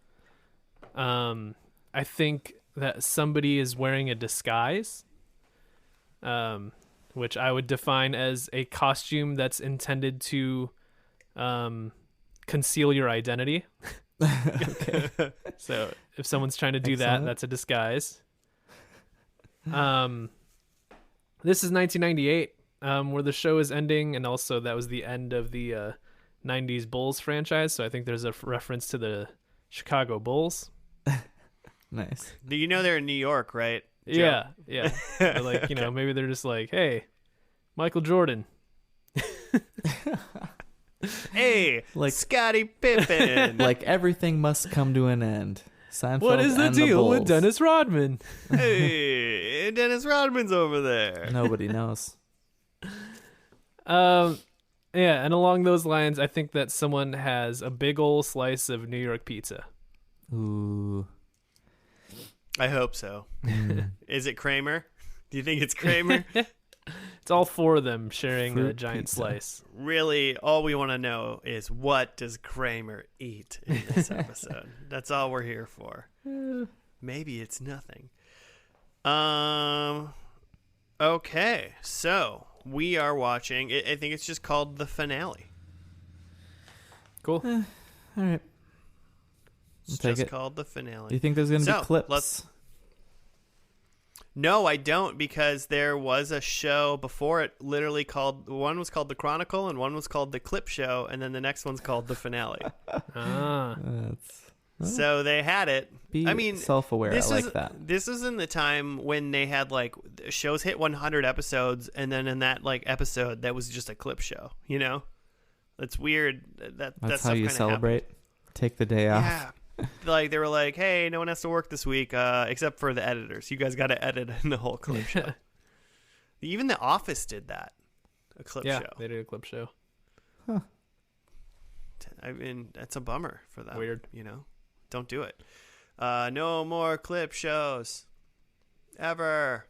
I think that somebody is wearing a disguise, which I would define as a costume that's intended to conceal your identity. Okay. So if someone's trying to do that, that's a disguise. This is 1998, where the show is ending, and also that was the end of the 90s Bulls franchise, so I think there's a reference to the Chicago Bulls. Nice. Do you know they're in New York, right, Joe? Yeah. But like, maybe they're just like, hey, Michael Jordan. Hey, like Scottie Pippen. Like everything must come to an end. Seinfeld. What is the deal with Dennis Rodman? Hey, Dennis Rodman's over there. Nobody knows. Yeah, and along those lines, I think that someone has a big old slice of New York pizza. Ooh. I hope so. Is it Kramer? Do you think it's Kramer? It's It's all four of them sharing a Fruit giant pizza. slice. Really, all we want to know is what does Kramer eat in this episode? That's all we're here for. Maybe it's nothing. Okay, so we are watching. I think it's just called the finale. Cool. All right. It's take just it. called the finale. Do you think there's going to So, be clips? No, I don't, because there was a show before it literally called, one was called The Chronicle and one was called The Clip Show, and then the next one's called The Finale. So they had it. Be I mean, self-aware. I this like is, that. This was in the time when they had like shows hit 100 episodes, and then in that like episode that was just a clip show. You know, that's weird. That's how you celebrate. Take the day off. Yeah. Like they were like, hey, no one has to work this week except for the editors. You guys got to edit in the whole clip show. Even The Office did that. A clip show. Yeah, they did a clip show. I mean, that's a bummer for them. Weird. You know, don't do it. No more clip shows ever.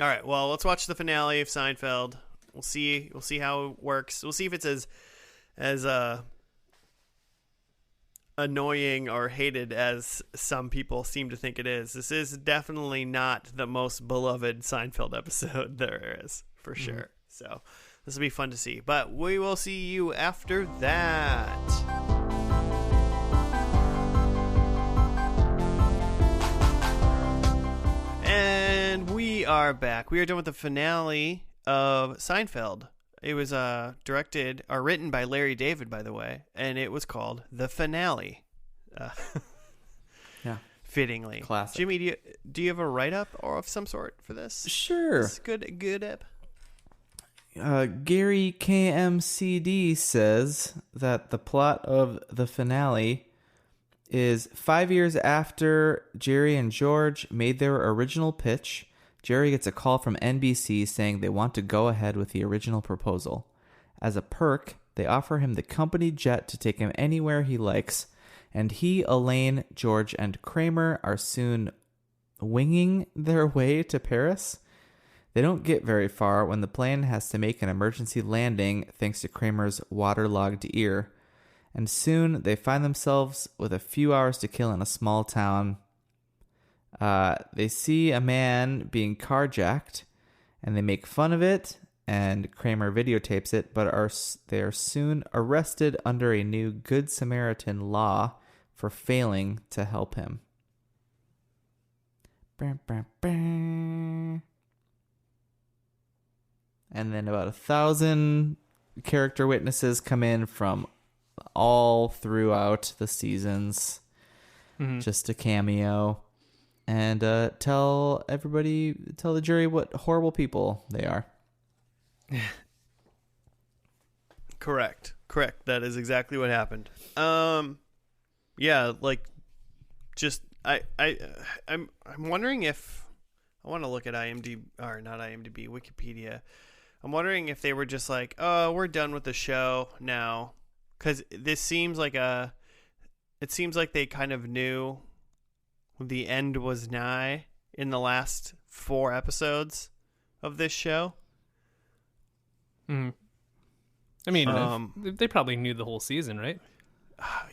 All right. Well, let's watch the finale of Seinfeld. We'll see how it works. We'll see if it's as annoying or hated as some people seem to think it is. This is definitely not the most beloved Seinfeld episode there is, for sure. So this will be fun to see. But we will see you after that. And we are back. We are done with the finale of Seinfeld. It was directed or written by Larry David, by the way, and it was called The Finale. Yeah. Fittingly. Classic. Jimmy, do you have a write-up or of some sort for this? Sure. This good up. Gary KMCD says that the plot of the finale is 5 years after Jerry and George made their original pitch. Jerry gets a call from NBC saying they want to go ahead with the original proposal. As a perk, they offer him the company jet to take him anywhere he likes, and he, Elaine, George, and Kramer are soon winging their way to Paris. They don't get very far when the plane has to make an emergency landing thanks to Kramer's waterlogged ear, and soon they find themselves with a few hours to kill in a small town. They see a man being carjacked, and they make fun of it, and Kramer videotapes it, but they are soon arrested under a new Good Samaritan law for failing to help him. And then about 1,000 character witnesses come in from all throughout the seasons, just to cameo. And tell the jury what horrible people they are. Correct. That is exactly what happened. Yeah, like, just I'm wondering if I want to look at IMDb or not IMDb, Wikipedia. I'm wondering if they were just like, oh, we're done with the show now, because it seems like they kind of knew the end was nigh in the last 4 episodes of this show. I mean, they probably knew the whole season, right?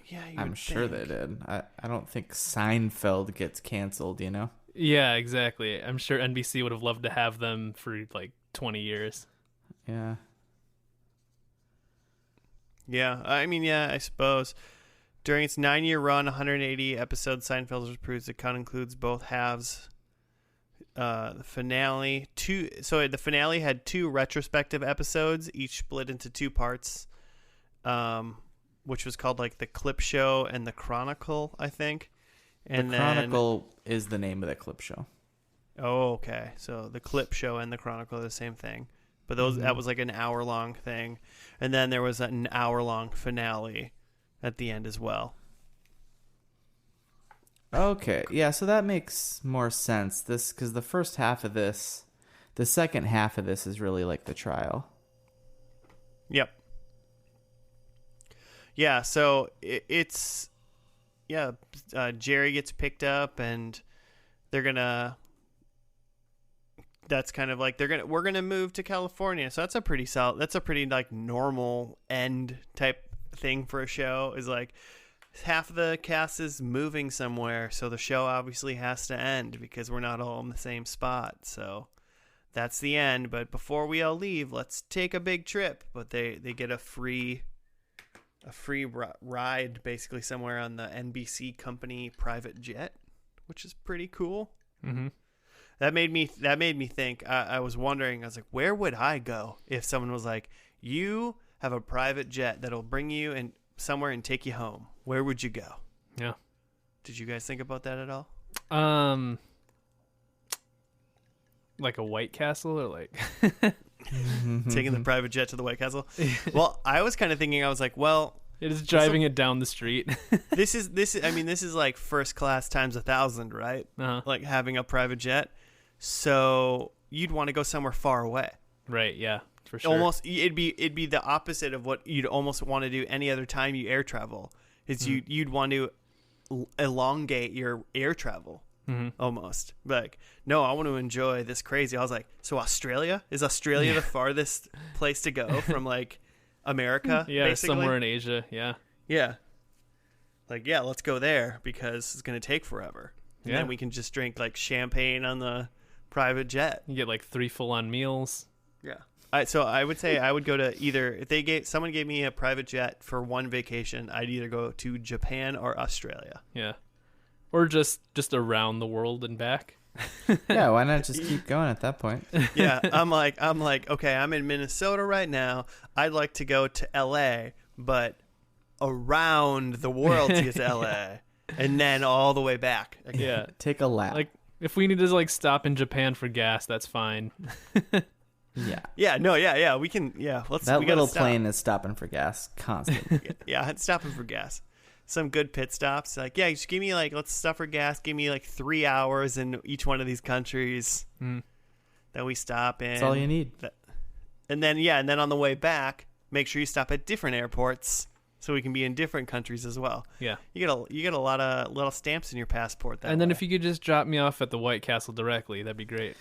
Yeah, I'm sure they did. I don't think Seinfeld gets canceled, you know? Yeah, exactly. I'm sure NBC would have loved to have them for like 20 years. Yeah. Yeah, I mean, yeah, I suppose. During its 9-year run, 180 episodes, Seinfeld's Proves account includes both halves. The finale, the finale had 2 retrospective episodes, each split into 2 parts, which was called like the Clip Show and the Chronicle, I think. And the Chronicle is the name of the clip show. Oh, okay. So the Clip Show and the Chronicle are the same thing. But that was like an hour-long thing. And then there was an hour-long finale at the end as well. Okay, yeah, so that makes more sense. Because the first half of this, the second half of this is really like the trial. Yep. Yeah, so it's Jerry gets picked up, and they're gonna that's kind of like we're gonna move to California. So that's a pretty solid. That's a pretty like normal end type thing for a show. Is like half of the cast is moving somewhere, so the show obviously has to end because we're not all in the same spot. So that's the end. But before we all leave, let's take a big trip. But they get a free ride basically somewhere on the NBC company private jet, which is pretty cool. Mm-hmm. That made me think. I was wondering. I was like, where would I go if someone was like, you have a private jet that'll bring you in somewhere and take you home? Where would you go? Yeah. Did you guys think about that at all? Like a White Castle or like Taking the private jet to the White Castle? Well, I was kind of thinking, I was like, well, it is driving it down the street. this is like first class times 1,000, right? Uh-huh. Like having a private jet. So you'd want to go somewhere far away. Right, yeah, for sure. Almost, it'd be the opposite of what you'd almost want to do any other time you air travel. Is you'd want to elongate your air travel. Almost like, no, I want to enjoy this crazy. I was like, so Australia? Is Australia the farthest place to go from like America? Yeah, basically? somewhere in Asia. Yeah, like, yeah, let's go there because it's gonna take forever. And Yeah. then we can just drink like champagne on the private jet. you get like 3 full-on meals. Yeah. So I would say I would go to either, if someone gave me a private jet for one vacation, I'd either go to Japan or Australia. Yeah, or just around the world and back. Yeah, why not just keep going at that point? Yeah, I'm like, okay, I'm in Minnesota right now. I'd like to go to LA, but around the world to get to LA, and then all the way back. Yeah, Take a lap. like if we need to like stop in Japan for gas, that's fine. yeah. Yeah, no, yeah, we can, yeah. We That gotta little stop. plane is stopping for gas constantly. Yeah, stopping for gas. Some good pit stops. Like, yeah, just give me like, let's stop for gas. Give me like 3 hours in each one of these countries that we stop in. That's all you need. And then on the way back, make sure you stop at different airports so we can be in different countries as well. Yeah. You get a lot of little stamps in your passport. And then if you could just drop me off at the White Castle directly, that'd be great.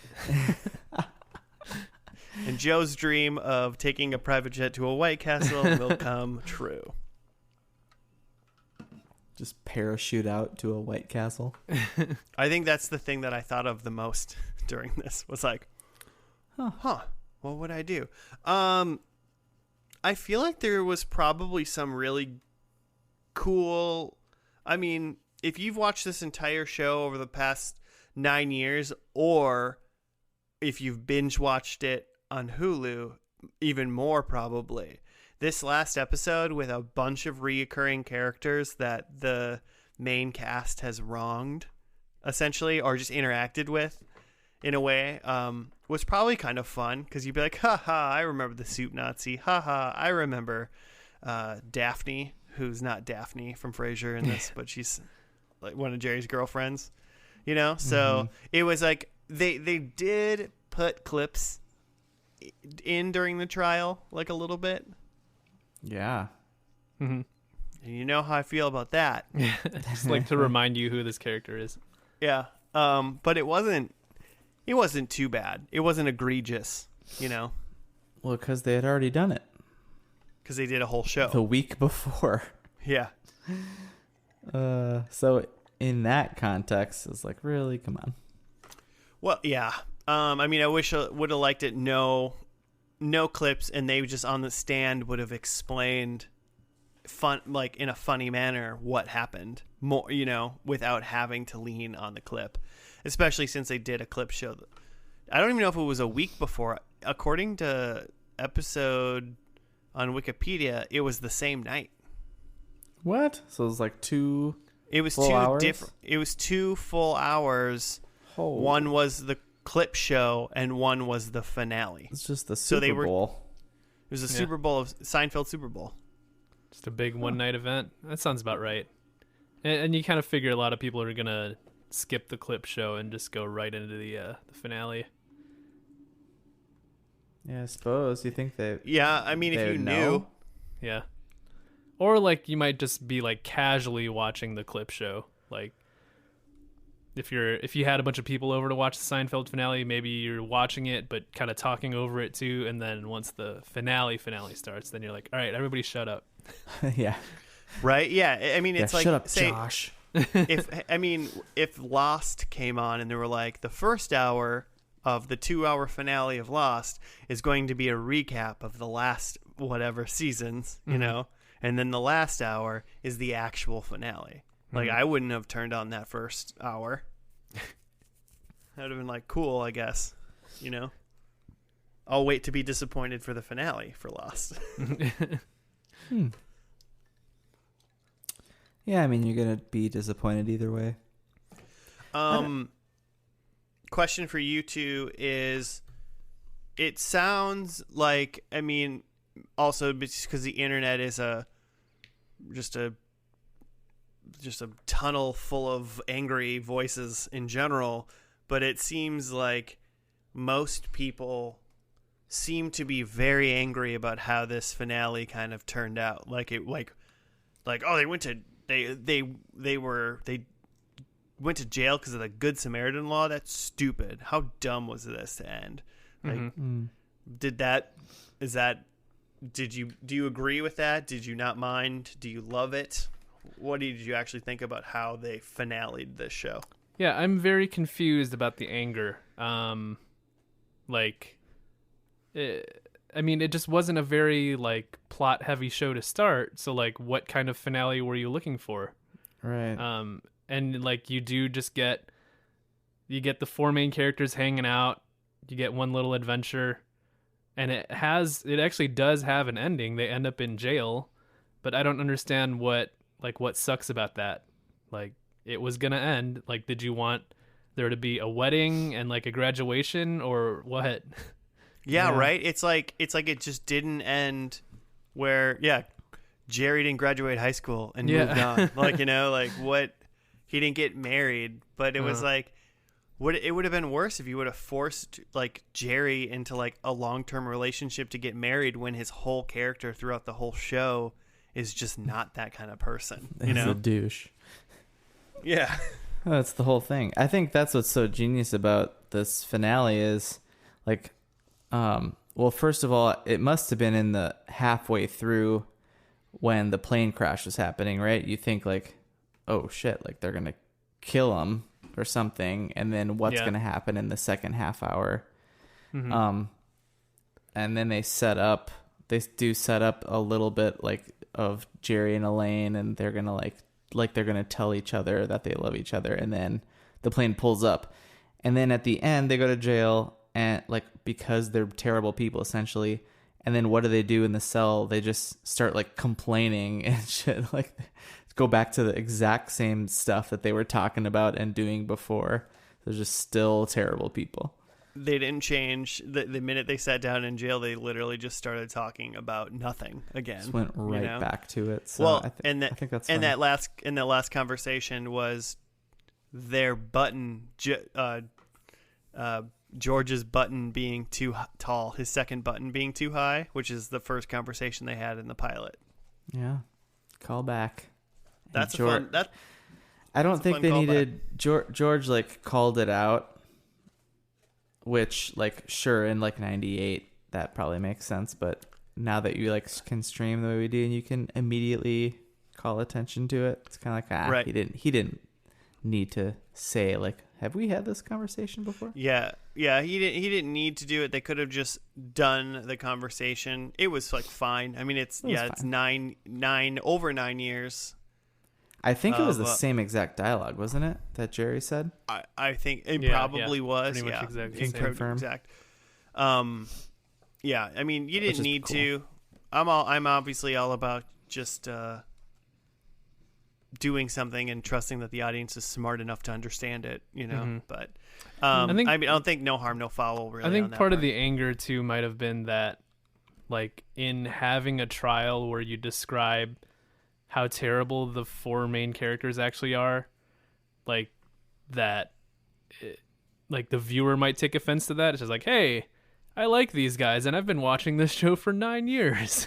And Joe's dream of taking a private jet to a White Castle will come true. Just parachute out to a White Castle. I think that's the thing that I thought of the most during this was like, huh, what would I do? I feel like there was probably some really cool, I mean, if you've watched this entire show over the past 9 years, or if you've binge watched it on Hulu, even more probably. This last episode with a bunch of reoccurring characters that the main cast has wronged, essentially, or just interacted with in a way, was probably kind of fun because you'd be like, haha, I remember the Soup Nazi. Haha, I remember Daphne, who's not Daphne from Frasier in this, but she's like one of Jerry's girlfriends, you know? So it was like they did put clips in during the trial, like a little bit. Yeah. Mm-hmm. And you know how I feel about that. Just like to remind you who this character is. Yeah. But it wasn't too bad. It wasn't egregious, you know, Well, because they had already done it because they did a whole show. the week before. Yeah. So in that context, it's like, really? Come on. Well, yeah. I mean, I wish I would have liked it. No clips, and they just on the stand would have explained like in a funny manner what happened more, you know, without having to lean on the clip, especially since they did a clip show. I don't even know if it was a week before. According to episode on Wikipedia, it was the same night. What? So it was like two. It was full two hours? different. It was 2 full hours. Oh. One was the clip show, and one was the finale. It's just the So they Super were- Bowl. It was a Super Bowl of Seinfeld Super Bowl. Just a big one-night event. That sounds about right. And you kind of figure a lot of people are going to skip the clip show and just go right into the finale. Yeah, I suppose. You think they? Yeah, I mean, if They you would knew, know. Yeah. Or like you might just be like casually watching the clip show. Like if you had a bunch of people over to watch the Seinfeld finale, maybe you're watching it but kind of talking over it too, and then once the finale starts, then you're like, all right, everybody shut up. Yeah. Right? Yeah. I mean, it's like, shut up, say, Josh. if Lost came on and they were like, the first hour of the 2-hour finale of Lost is going to be a recap of the last whatever seasons, you know, and then the last hour is the actual finale. Like, I wouldn't have turned on that first hour. I would have been like, cool, I guess, you know. I'll wait to be disappointed for the finale for Lost. Yeah, I mean, you're gonna be disappointed either way. Question for you two is, it sounds like, I mean, also because the internet is just a tunnel full of angry voices in general, but it seems like most people seem to be very angry about how this finale kind of turned out. Oh, they went to jail because of the Good Samaritan law. That's stupid. How dumb was this to end? Like, do you agree with that? Did you not mind? Do you love it? What did you actually think about how they finale'd this show? Yeah, I'm very confused about the anger. I mean, it just wasn't a very like plot heavy show to start. So like, what kind of finale were you looking for? Right. And like, you get the 4 main characters hanging out. You get one little adventure, and it actually does have an ending. They end up in jail, but I don't understand what sucks about that. Like, it was gonna end. Like, did you want there to be a wedding and like a graduation or what? Yeah, right. It's like it just didn't end where Jerry didn't graduate high school and moved on. Like, you know, like what, he didn't get married, but it was like, it would have been worse if you would have forced like Jerry into like a long-term relationship to get married when his whole character throughout the whole show is just not that kind of person. You know, a douche. Yeah. That's the whole thing. I think that's what's so genius about this finale is like, well, first of all, it must have been in the halfway through when the plane crash was happening, right? You think like, oh shit, like they're going to kill him or something. And then what's going to happen in the second half hour? And then they do set up a little bit like of Jerry and Elaine, and they're going to like they're going to tell each other that they love each other. And then the plane pulls up, and then at the end they go to jail, and like, because they're terrible people essentially. And then what do they do in the cell? They just start like complaining and shit, like go back to the exact same stuff that they were talking about and doing before. They're just still terrible people. They didn't change. The minute they sat down in jail, they literally just started talking about nothing again. Just went right back to it. So well, I think that's and funny. that last conversation was their button, George's button being too tall, his second button being too high, which is the first conversation they had in the pilot. Yeah, call back. That's George, I don't think they needed George like called it out, which like sure in like 98 that probably makes sense, but now that you like can stream the way we do and you can immediately call attention to it, it's kind of like right. he didn't need to say like, have we had this conversation before? Yeah, he didn't need to do it. They could have just done the conversation. It was like fine. I mean, it's fine. It's over 9 years. I think it was the same exact dialogue, wasn't it, that Jerry said? I think it probably was. Pretty much exactly. Can confirm. Exact. Yeah, I mean, you didn't need to. I'm obviously all about just doing something and trusting that the audience is smart enough to understand it, you know. But I don't think no harm, no foul. Really, I think part of the anger too might have been that, like, in having a trial where you describe how terrible the 4 main characters actually are, like that, like the viewer might take offense to that. It's just like, hey, I like these guys, and I've been watching this show for 9 years.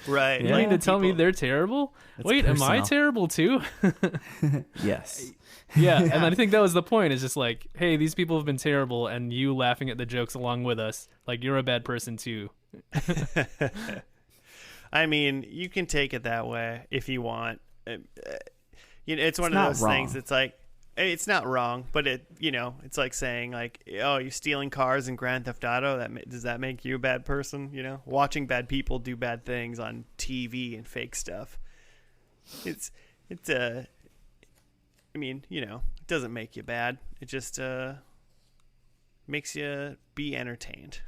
Right. You Yeah. mean to tell me People- they're terrible? It's Wait, am I personal. terrible too? Yes. Yeah, and I think that was the point. Is just like, hey, these people have been terrible, and you laughing at the jokes along with us. Like, you're a bad person too. I mean, you can take it that way if you want. It's one of not those things. wrong. It's like it's not wrong, but it's like saying like, oh, you're stealing cars in Grand Theft Auto. Does that make you a bad person? Watching bad people do bad things on TV and fake stuff. It doesn't make you bad. It just makes you be entertained.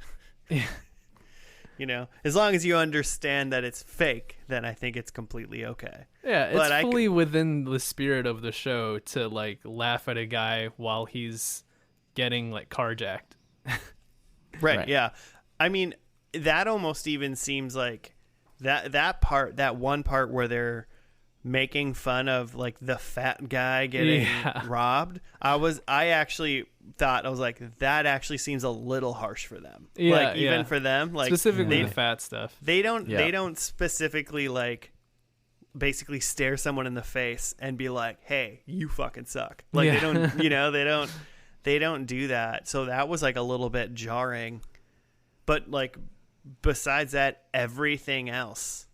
Yeah. As long as you understand that it's fake, then I think it's completely okay. Yeah, But it's fully within the spirit of the show to like laugh at a guy while he's getting like carjacked. Right. Yeah. I mean, that almost even seems like that one part where they're making fun of like the fat guy getting robbed. I actually thought, I was like, that actually seems a little harsh for them. Yeah, like even for them, like Specifically the fat stuff. they don't Yeah. they don't specifically like basically stare someone in the face and be like, hey, you fucking suck. Like they don't they don't do that. So that was like a little bit jarring. But like besides that, everything else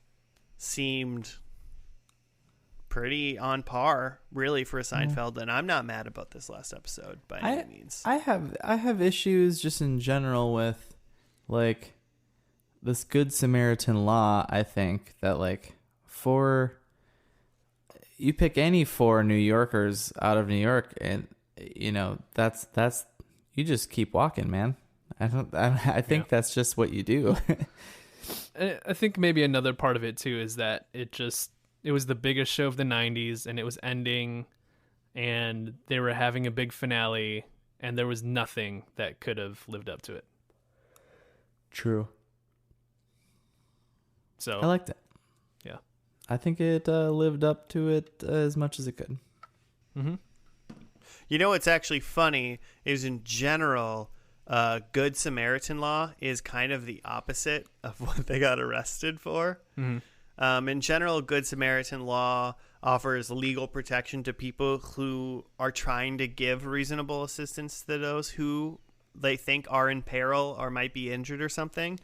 seemed pretty on par really for Seinfeld, and I'm not mad about this last episode by any means. I have issues just in general with like this Good Samaritan law. I think that like you pick any 4 New Yorkers out of New York, and that's you just keep walking, man. I think that's just what you do. I think maybe another part of it too is that it was the biggest show of the 90s, and it was ending, and they were having a big finale, and there was nothing that could have lived up to it. True. So I liked it. Yeah. I think it lived up to it as much as it could. Mm-hmm. What's actually funny is in general, Good Samaritan law is kind of the opposite of what they got arrested for. Mm-hmm. In general, Good Samaritan law offers legal protection to people who are trying to give reasonable assistance to those who they think are in peril or might be injured or something.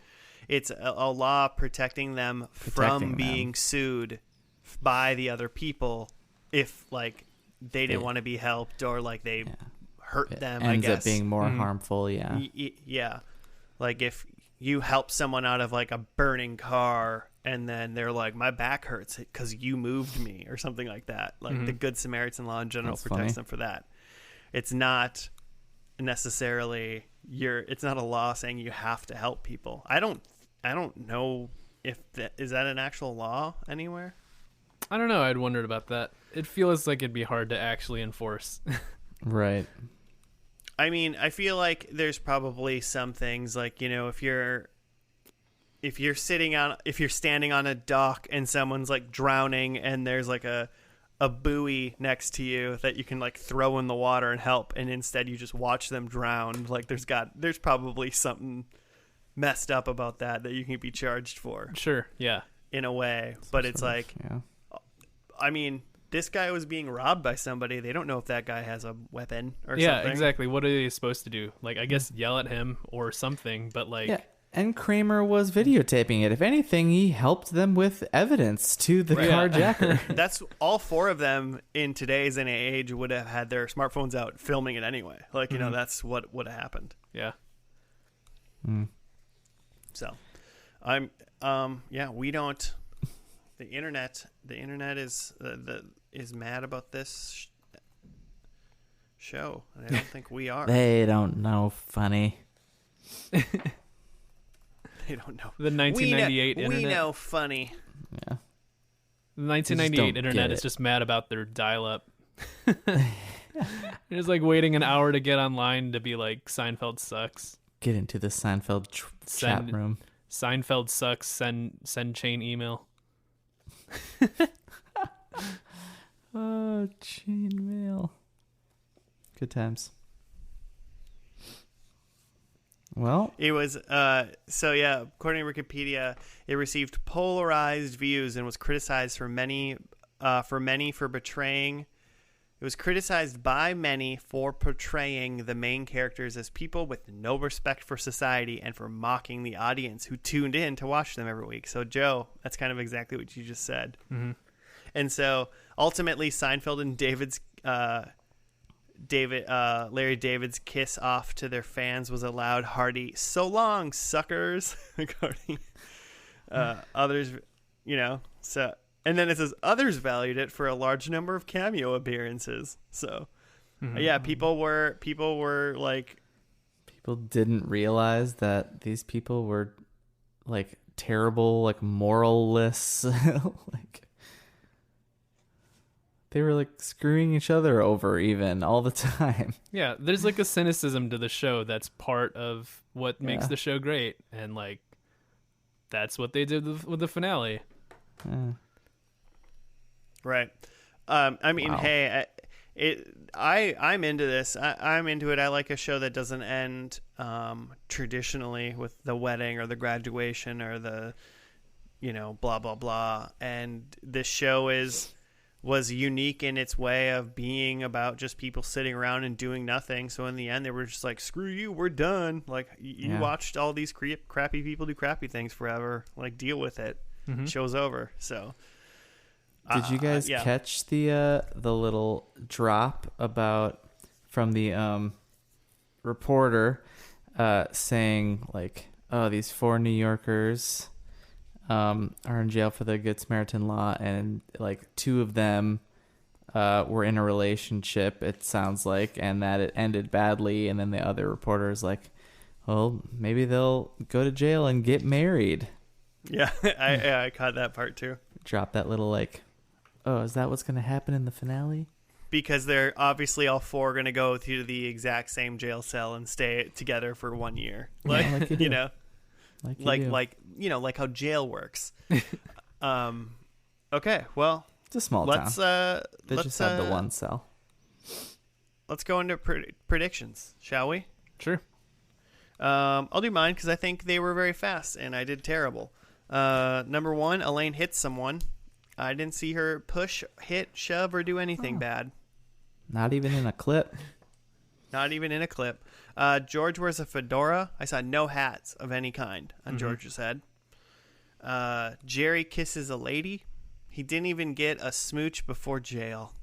It's a law protecting them from being sued by the other people if like they didn't want to be helped or like they hurt them. Ends I guess up being more harmful. Yeah. Yeah, like if you help someone out of like a burning car and then they're like, my back hurts because you moved me or something like that. Like the Good Samaritan law in general That's protects funny. them for that. It's not necessarily it's not a law saying you have to help people. I don't know if is that an actual law anywhere? I don't know. I'd wondered about that. It feels like it'd be hard to actually enforce. Right. I mean, I feel like there's probably some things like, if you're standing on a dock and someone's like drowning and there's like a buoy next to you that you can like throw in the water and help, and instead you just watch them drown. Like there's probably something messed up about that you can be charged for Sure. Yeah. in a way. But it's like, Yeah. I mean, this guy was being robbed by somebody. They don't know if that guy has a weapon or Yeah, something. exactly. What are they supposed to do? Like, I guess yell at him or something, but like, Yeah. And Kramer was videotaping it. If anything, he helped them with evidence to the carjacker. That's all 4 of them in today's age would have had their smartphones out filming it anyway. Like, that's what would have happened. yeah. So we don't, the internet is is mad about this show. And I don't think we are. They don't know funny. They don't know. The 1998 internet. We know funny. Yeah. The They just 1998 don't internet get is it. just mad about their dial-up. They're just like waiting an hour to get online to be like, Seinfeld sucks. Get into the Seinfeld chat Send- room. Seinfeld sucks. Send chain email. Oh, chain mail. Good times. Well, It was according to Wikipedia, it received polarized views and was criticized for many for betraying. It was criticized by many for portraying the main characters as people with no respect for society and for mocking the audience who tuned in to watch them every week. So, Joe, that's kind of exactly what you just said. Mm-hmm. And so, ultimately, Seinfeld and Larry David's kiss off to their fans was a loud, hearty "So long, suckers!" according others, so. And then it says others valued it for a large number of cameo appearances. So, people were like, people didn't realize that these people were like terrible, like moralless, like they were like screwing each other over even all the time. Yeah, there's like a cynicism to the show that's part of what makes the show great, and like that's what they did with the finale. right. I mean, Wow. hey, I'm into this. I'm into it. I like a show that doesn't end traditionally with the wedding or the graduation or the, blah blah blah. And this show was unique in its way of being about just people sitting around and doing nothing. So in the end, they were just like, "Screw you, we're done." Like you watched all these crappy people do crappy things forever. Like deal with it. Mm-hmm. Show's over. So. Did you guys catch the little drop from the reporter saying like, "Oh, these 4 New Yorkers are in jail for the Good Samaritan law, and like 2 of them were in a relationship, it sounds like, and that it ended badly." And then the other reporter is like, "Well, maybe they'll go to jail and get married." Yeah, I caught that part too. Drop that little like, "Oh, is that what's going to happen in the finale?" Because they're obviously all 4 going to go to the exact same jail cell and stay together for 1 year. Like, like you do. like how jail works. Okay, well, It's a small let's town. They just have the one cell. let's go into predictions, shall we? Sure. I'll do mine because I think they were very fast and I did terrible. Number 1, Elaine hits someone. I didn't see her push, hit, shove, or do anything bad. Not even in a clip. Not even in a clip. George wears a fedora. I saw no hats of any kind on George's head. Jerry kisses a lady. He didn't even get a smooch before jail.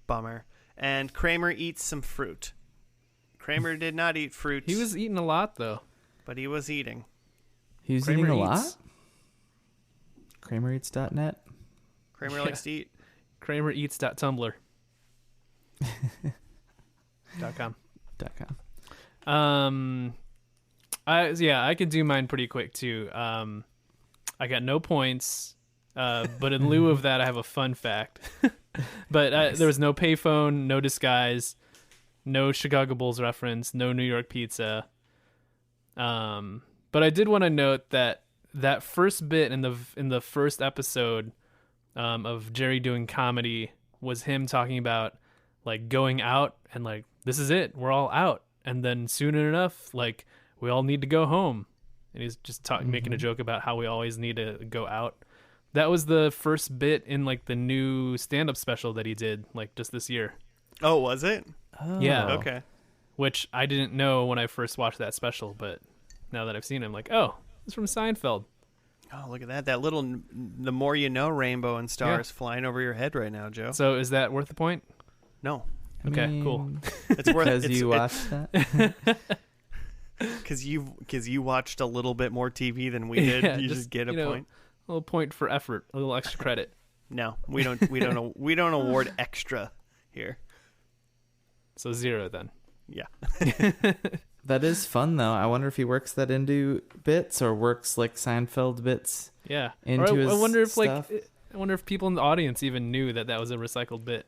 Bummer. And Kramer eats some fruit. Kramer did not eat fruit. He was eating a lot though. But he was eating. He was Kramer eating a eats. lot? KramerEats.net? Kramer likes to eat. KramerEats.tumblr. .com. I could do mine pretty quick too. I got no points, but in lieu of that, I have a fun fact. But Nice. there was no payphone, no disguise, no Chicago Bulls reference, no New York pizza. But I did want to note that first bit in the first episode of Jerry doing comedy was him talking about like going out and like, this is it, we're all out, and then soon enough, like, we all need to go home, and he's just making a joke about how we always need to go out. That was the first bit in like the new stand-up special that he did like just this year. Oh, was it? Oh. Yeah. Okay. Which I didn't know when I first watched that special, but now that I've seen it, I'm like, oh, it's from Seinfeld. Oh, look at that. That little, the more you know, rainbow and stars flying over your head right now, Joe. So is that worth the point? No. Okay, cool. It's worth Because you watched that? Because you watched a little bit more TV than we did. Yeah, you just get a point. A little point for effort, a little extra credit. No, we don't award extra here. So 0 then. Yeah. That is fun, though. I wonder if he works that into bits or works like Seinfeld bits. Yeah. Into Or I his wonder if stuff. I wonder if people in the audience even knew that was a recycled bit.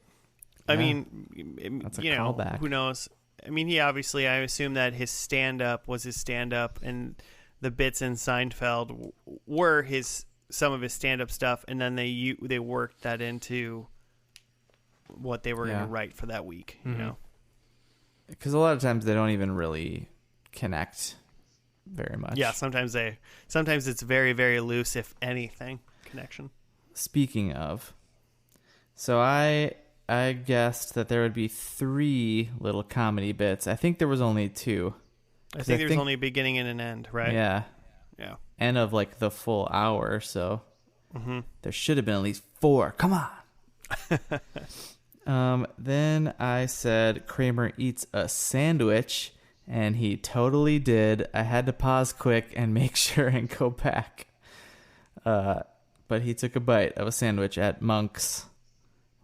I Yeah. mean, That's a you know, callback. who knows? I mean, I assume that his stand-up was his stand-up, and the bits in Seinfeld were some of his stand-up stuff, and then they worked that into what they were going Yeah. to write for that week. Mhm. You know. because a lot of times they don't even really connect very much. Yeah, sometimes it's very, very loose, if anything, connection. Speaking of, so I guessed that there would be 3 little comedy bits. I think there was only 2. I think there's only a beginning and an end, right? Yeah. Yeah. And of like the full hour, so Mm-hmm. there should have been at least 4. Come on. Then I said Kramer eats a sandwich, and he totally did. I had to pause quick and make sure and go back. But he took a bite of a sandwich at Monk's,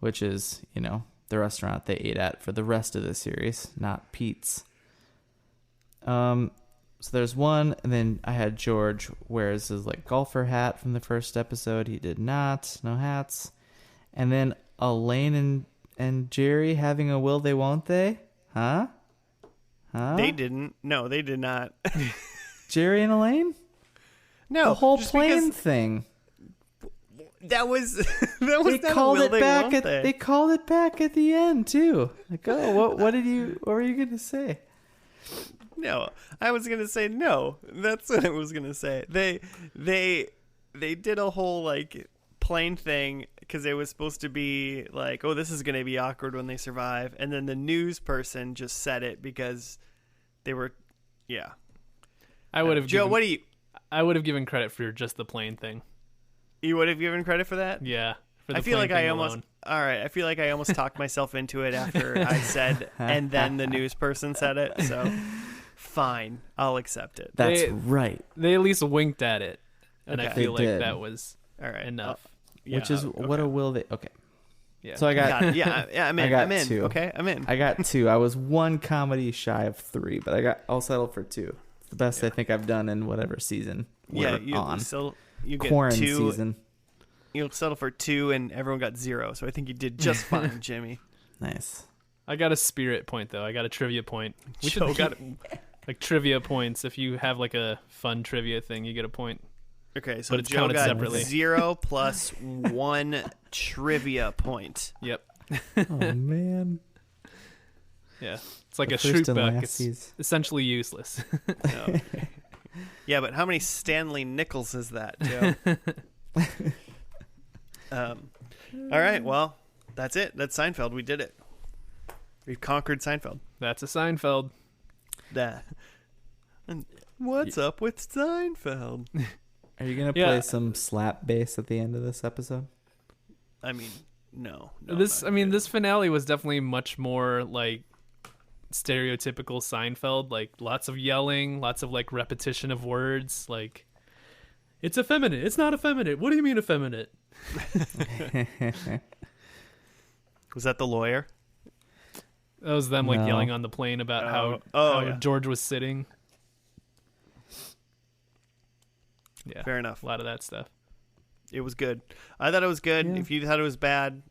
which is, the restaurant they ate at for the rest of the series, not Pete's. So there's one, and then I had George wears his like golfer hat from the first episode. He did not, no hats. And then Elaine and Jerry having a will they won't they? Huh? They didn't. No, they did not. Jerry and Elaine? No, the whole just plane because thing. That was They not called a will it they back won't at they. they called it back at the end too. Like, oh, what were you gonna say? No, I was gonna say no. That's what I was gonna say. They did a whole like plane thing because it was supposed to be like, oh, this is gonna be awkward when they survive, and then the news person just said it because they were, yeah. I would have. Joe, I would have given credit for just the plane thing. You would have given credit for that? Yeah. For the I feel plane like I thing almost. alone. All right, I feel like I almost talked myself into it after I said, and then the news person said it. So, fine, I'll accept it. That's right. They at least winked at it, and I Okay. feel They like did. that was All right, enough. yeah, Which is what a will they? Okay. Yeah. So I got Got it. Yeah, I'm in. I got I'm in. 2. Okay, I'm in. I got 2. I was 1 comedy shy of 3, but I'll settle for 2. It's the best I think I've done in whatever season we're on. You get Quarantine 2. season. You'll settle for 2, and everyone got 0. So I think you did just fine, Jimmy. Nice. I got a spirit point though. I got a trivia point. We Joe should got like trivia points. If you have like a fun trivia thing, you get a point. Okay, so But it's Joe counted got separately. 0 plus 1 trivia point. Yep. Oh man. Yeah. It's like The a first and shroot buck. last It's season. essentially useless. No. Yeah, but how many Stanley Nichols is that, Joe? All right, well, that's it. That's Seinfeld. We did it. We've conquered Seinfeld. That's a Seinfeld. And what's up with Seinfeld? Are you gonna Yeah. play some slap bass at the end of this episode? I mean, no. This finale was definitely much more like stereotypical Seinfeld, like lots of yelling, lots of like repetition of words, like it's effeminate, it's not effeminate, what do you mean effeminate? Was that the lawyer? That was them like No. yelling on the plane about how yeah. George was sitting. Yeah, Fair enough. a lot of that stuff. It was good. I thought it was good. Yeah. If you thought it was bad,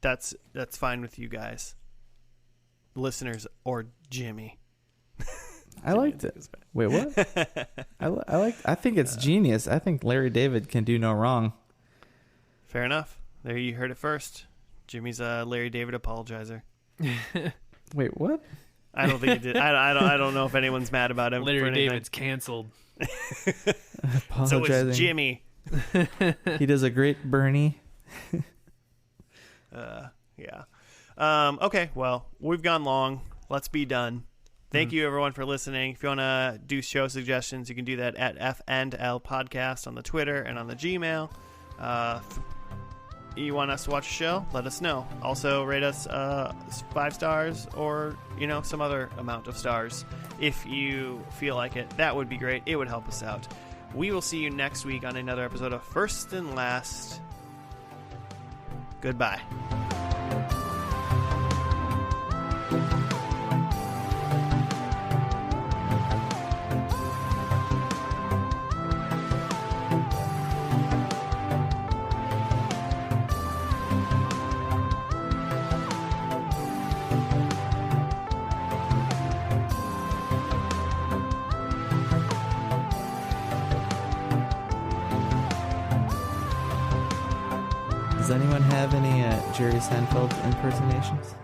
that's fine with you guys, listeners, or Jimmy. I liked it. Wait, what? I think it's genius. I think Larry David can do no wrong. Fair enough. There, you heard it first. Jimmy's a Larry David apologizer. Wait, what? I don't think he did. I don't know if anyone's mad about him. for Larry anything. David's canceled. So Apologizing. is Jimmy. He does a great Bernie. Yeah. Okay. Well, we've gone long. Let's be done. Thank you everyone for listening. If you want to do show suggestions, you can do that at F&L Podcast on the Twitter and on the Gmail. You want us to watch a show? Let us know. Also, rate us 5 stars or, some other amount of stars if you feel like it. That would be great. It would help us out. We will see you next week on another episode of First and Last. Goodbye. Does anyone have any Jerry Seinfeld impersonations?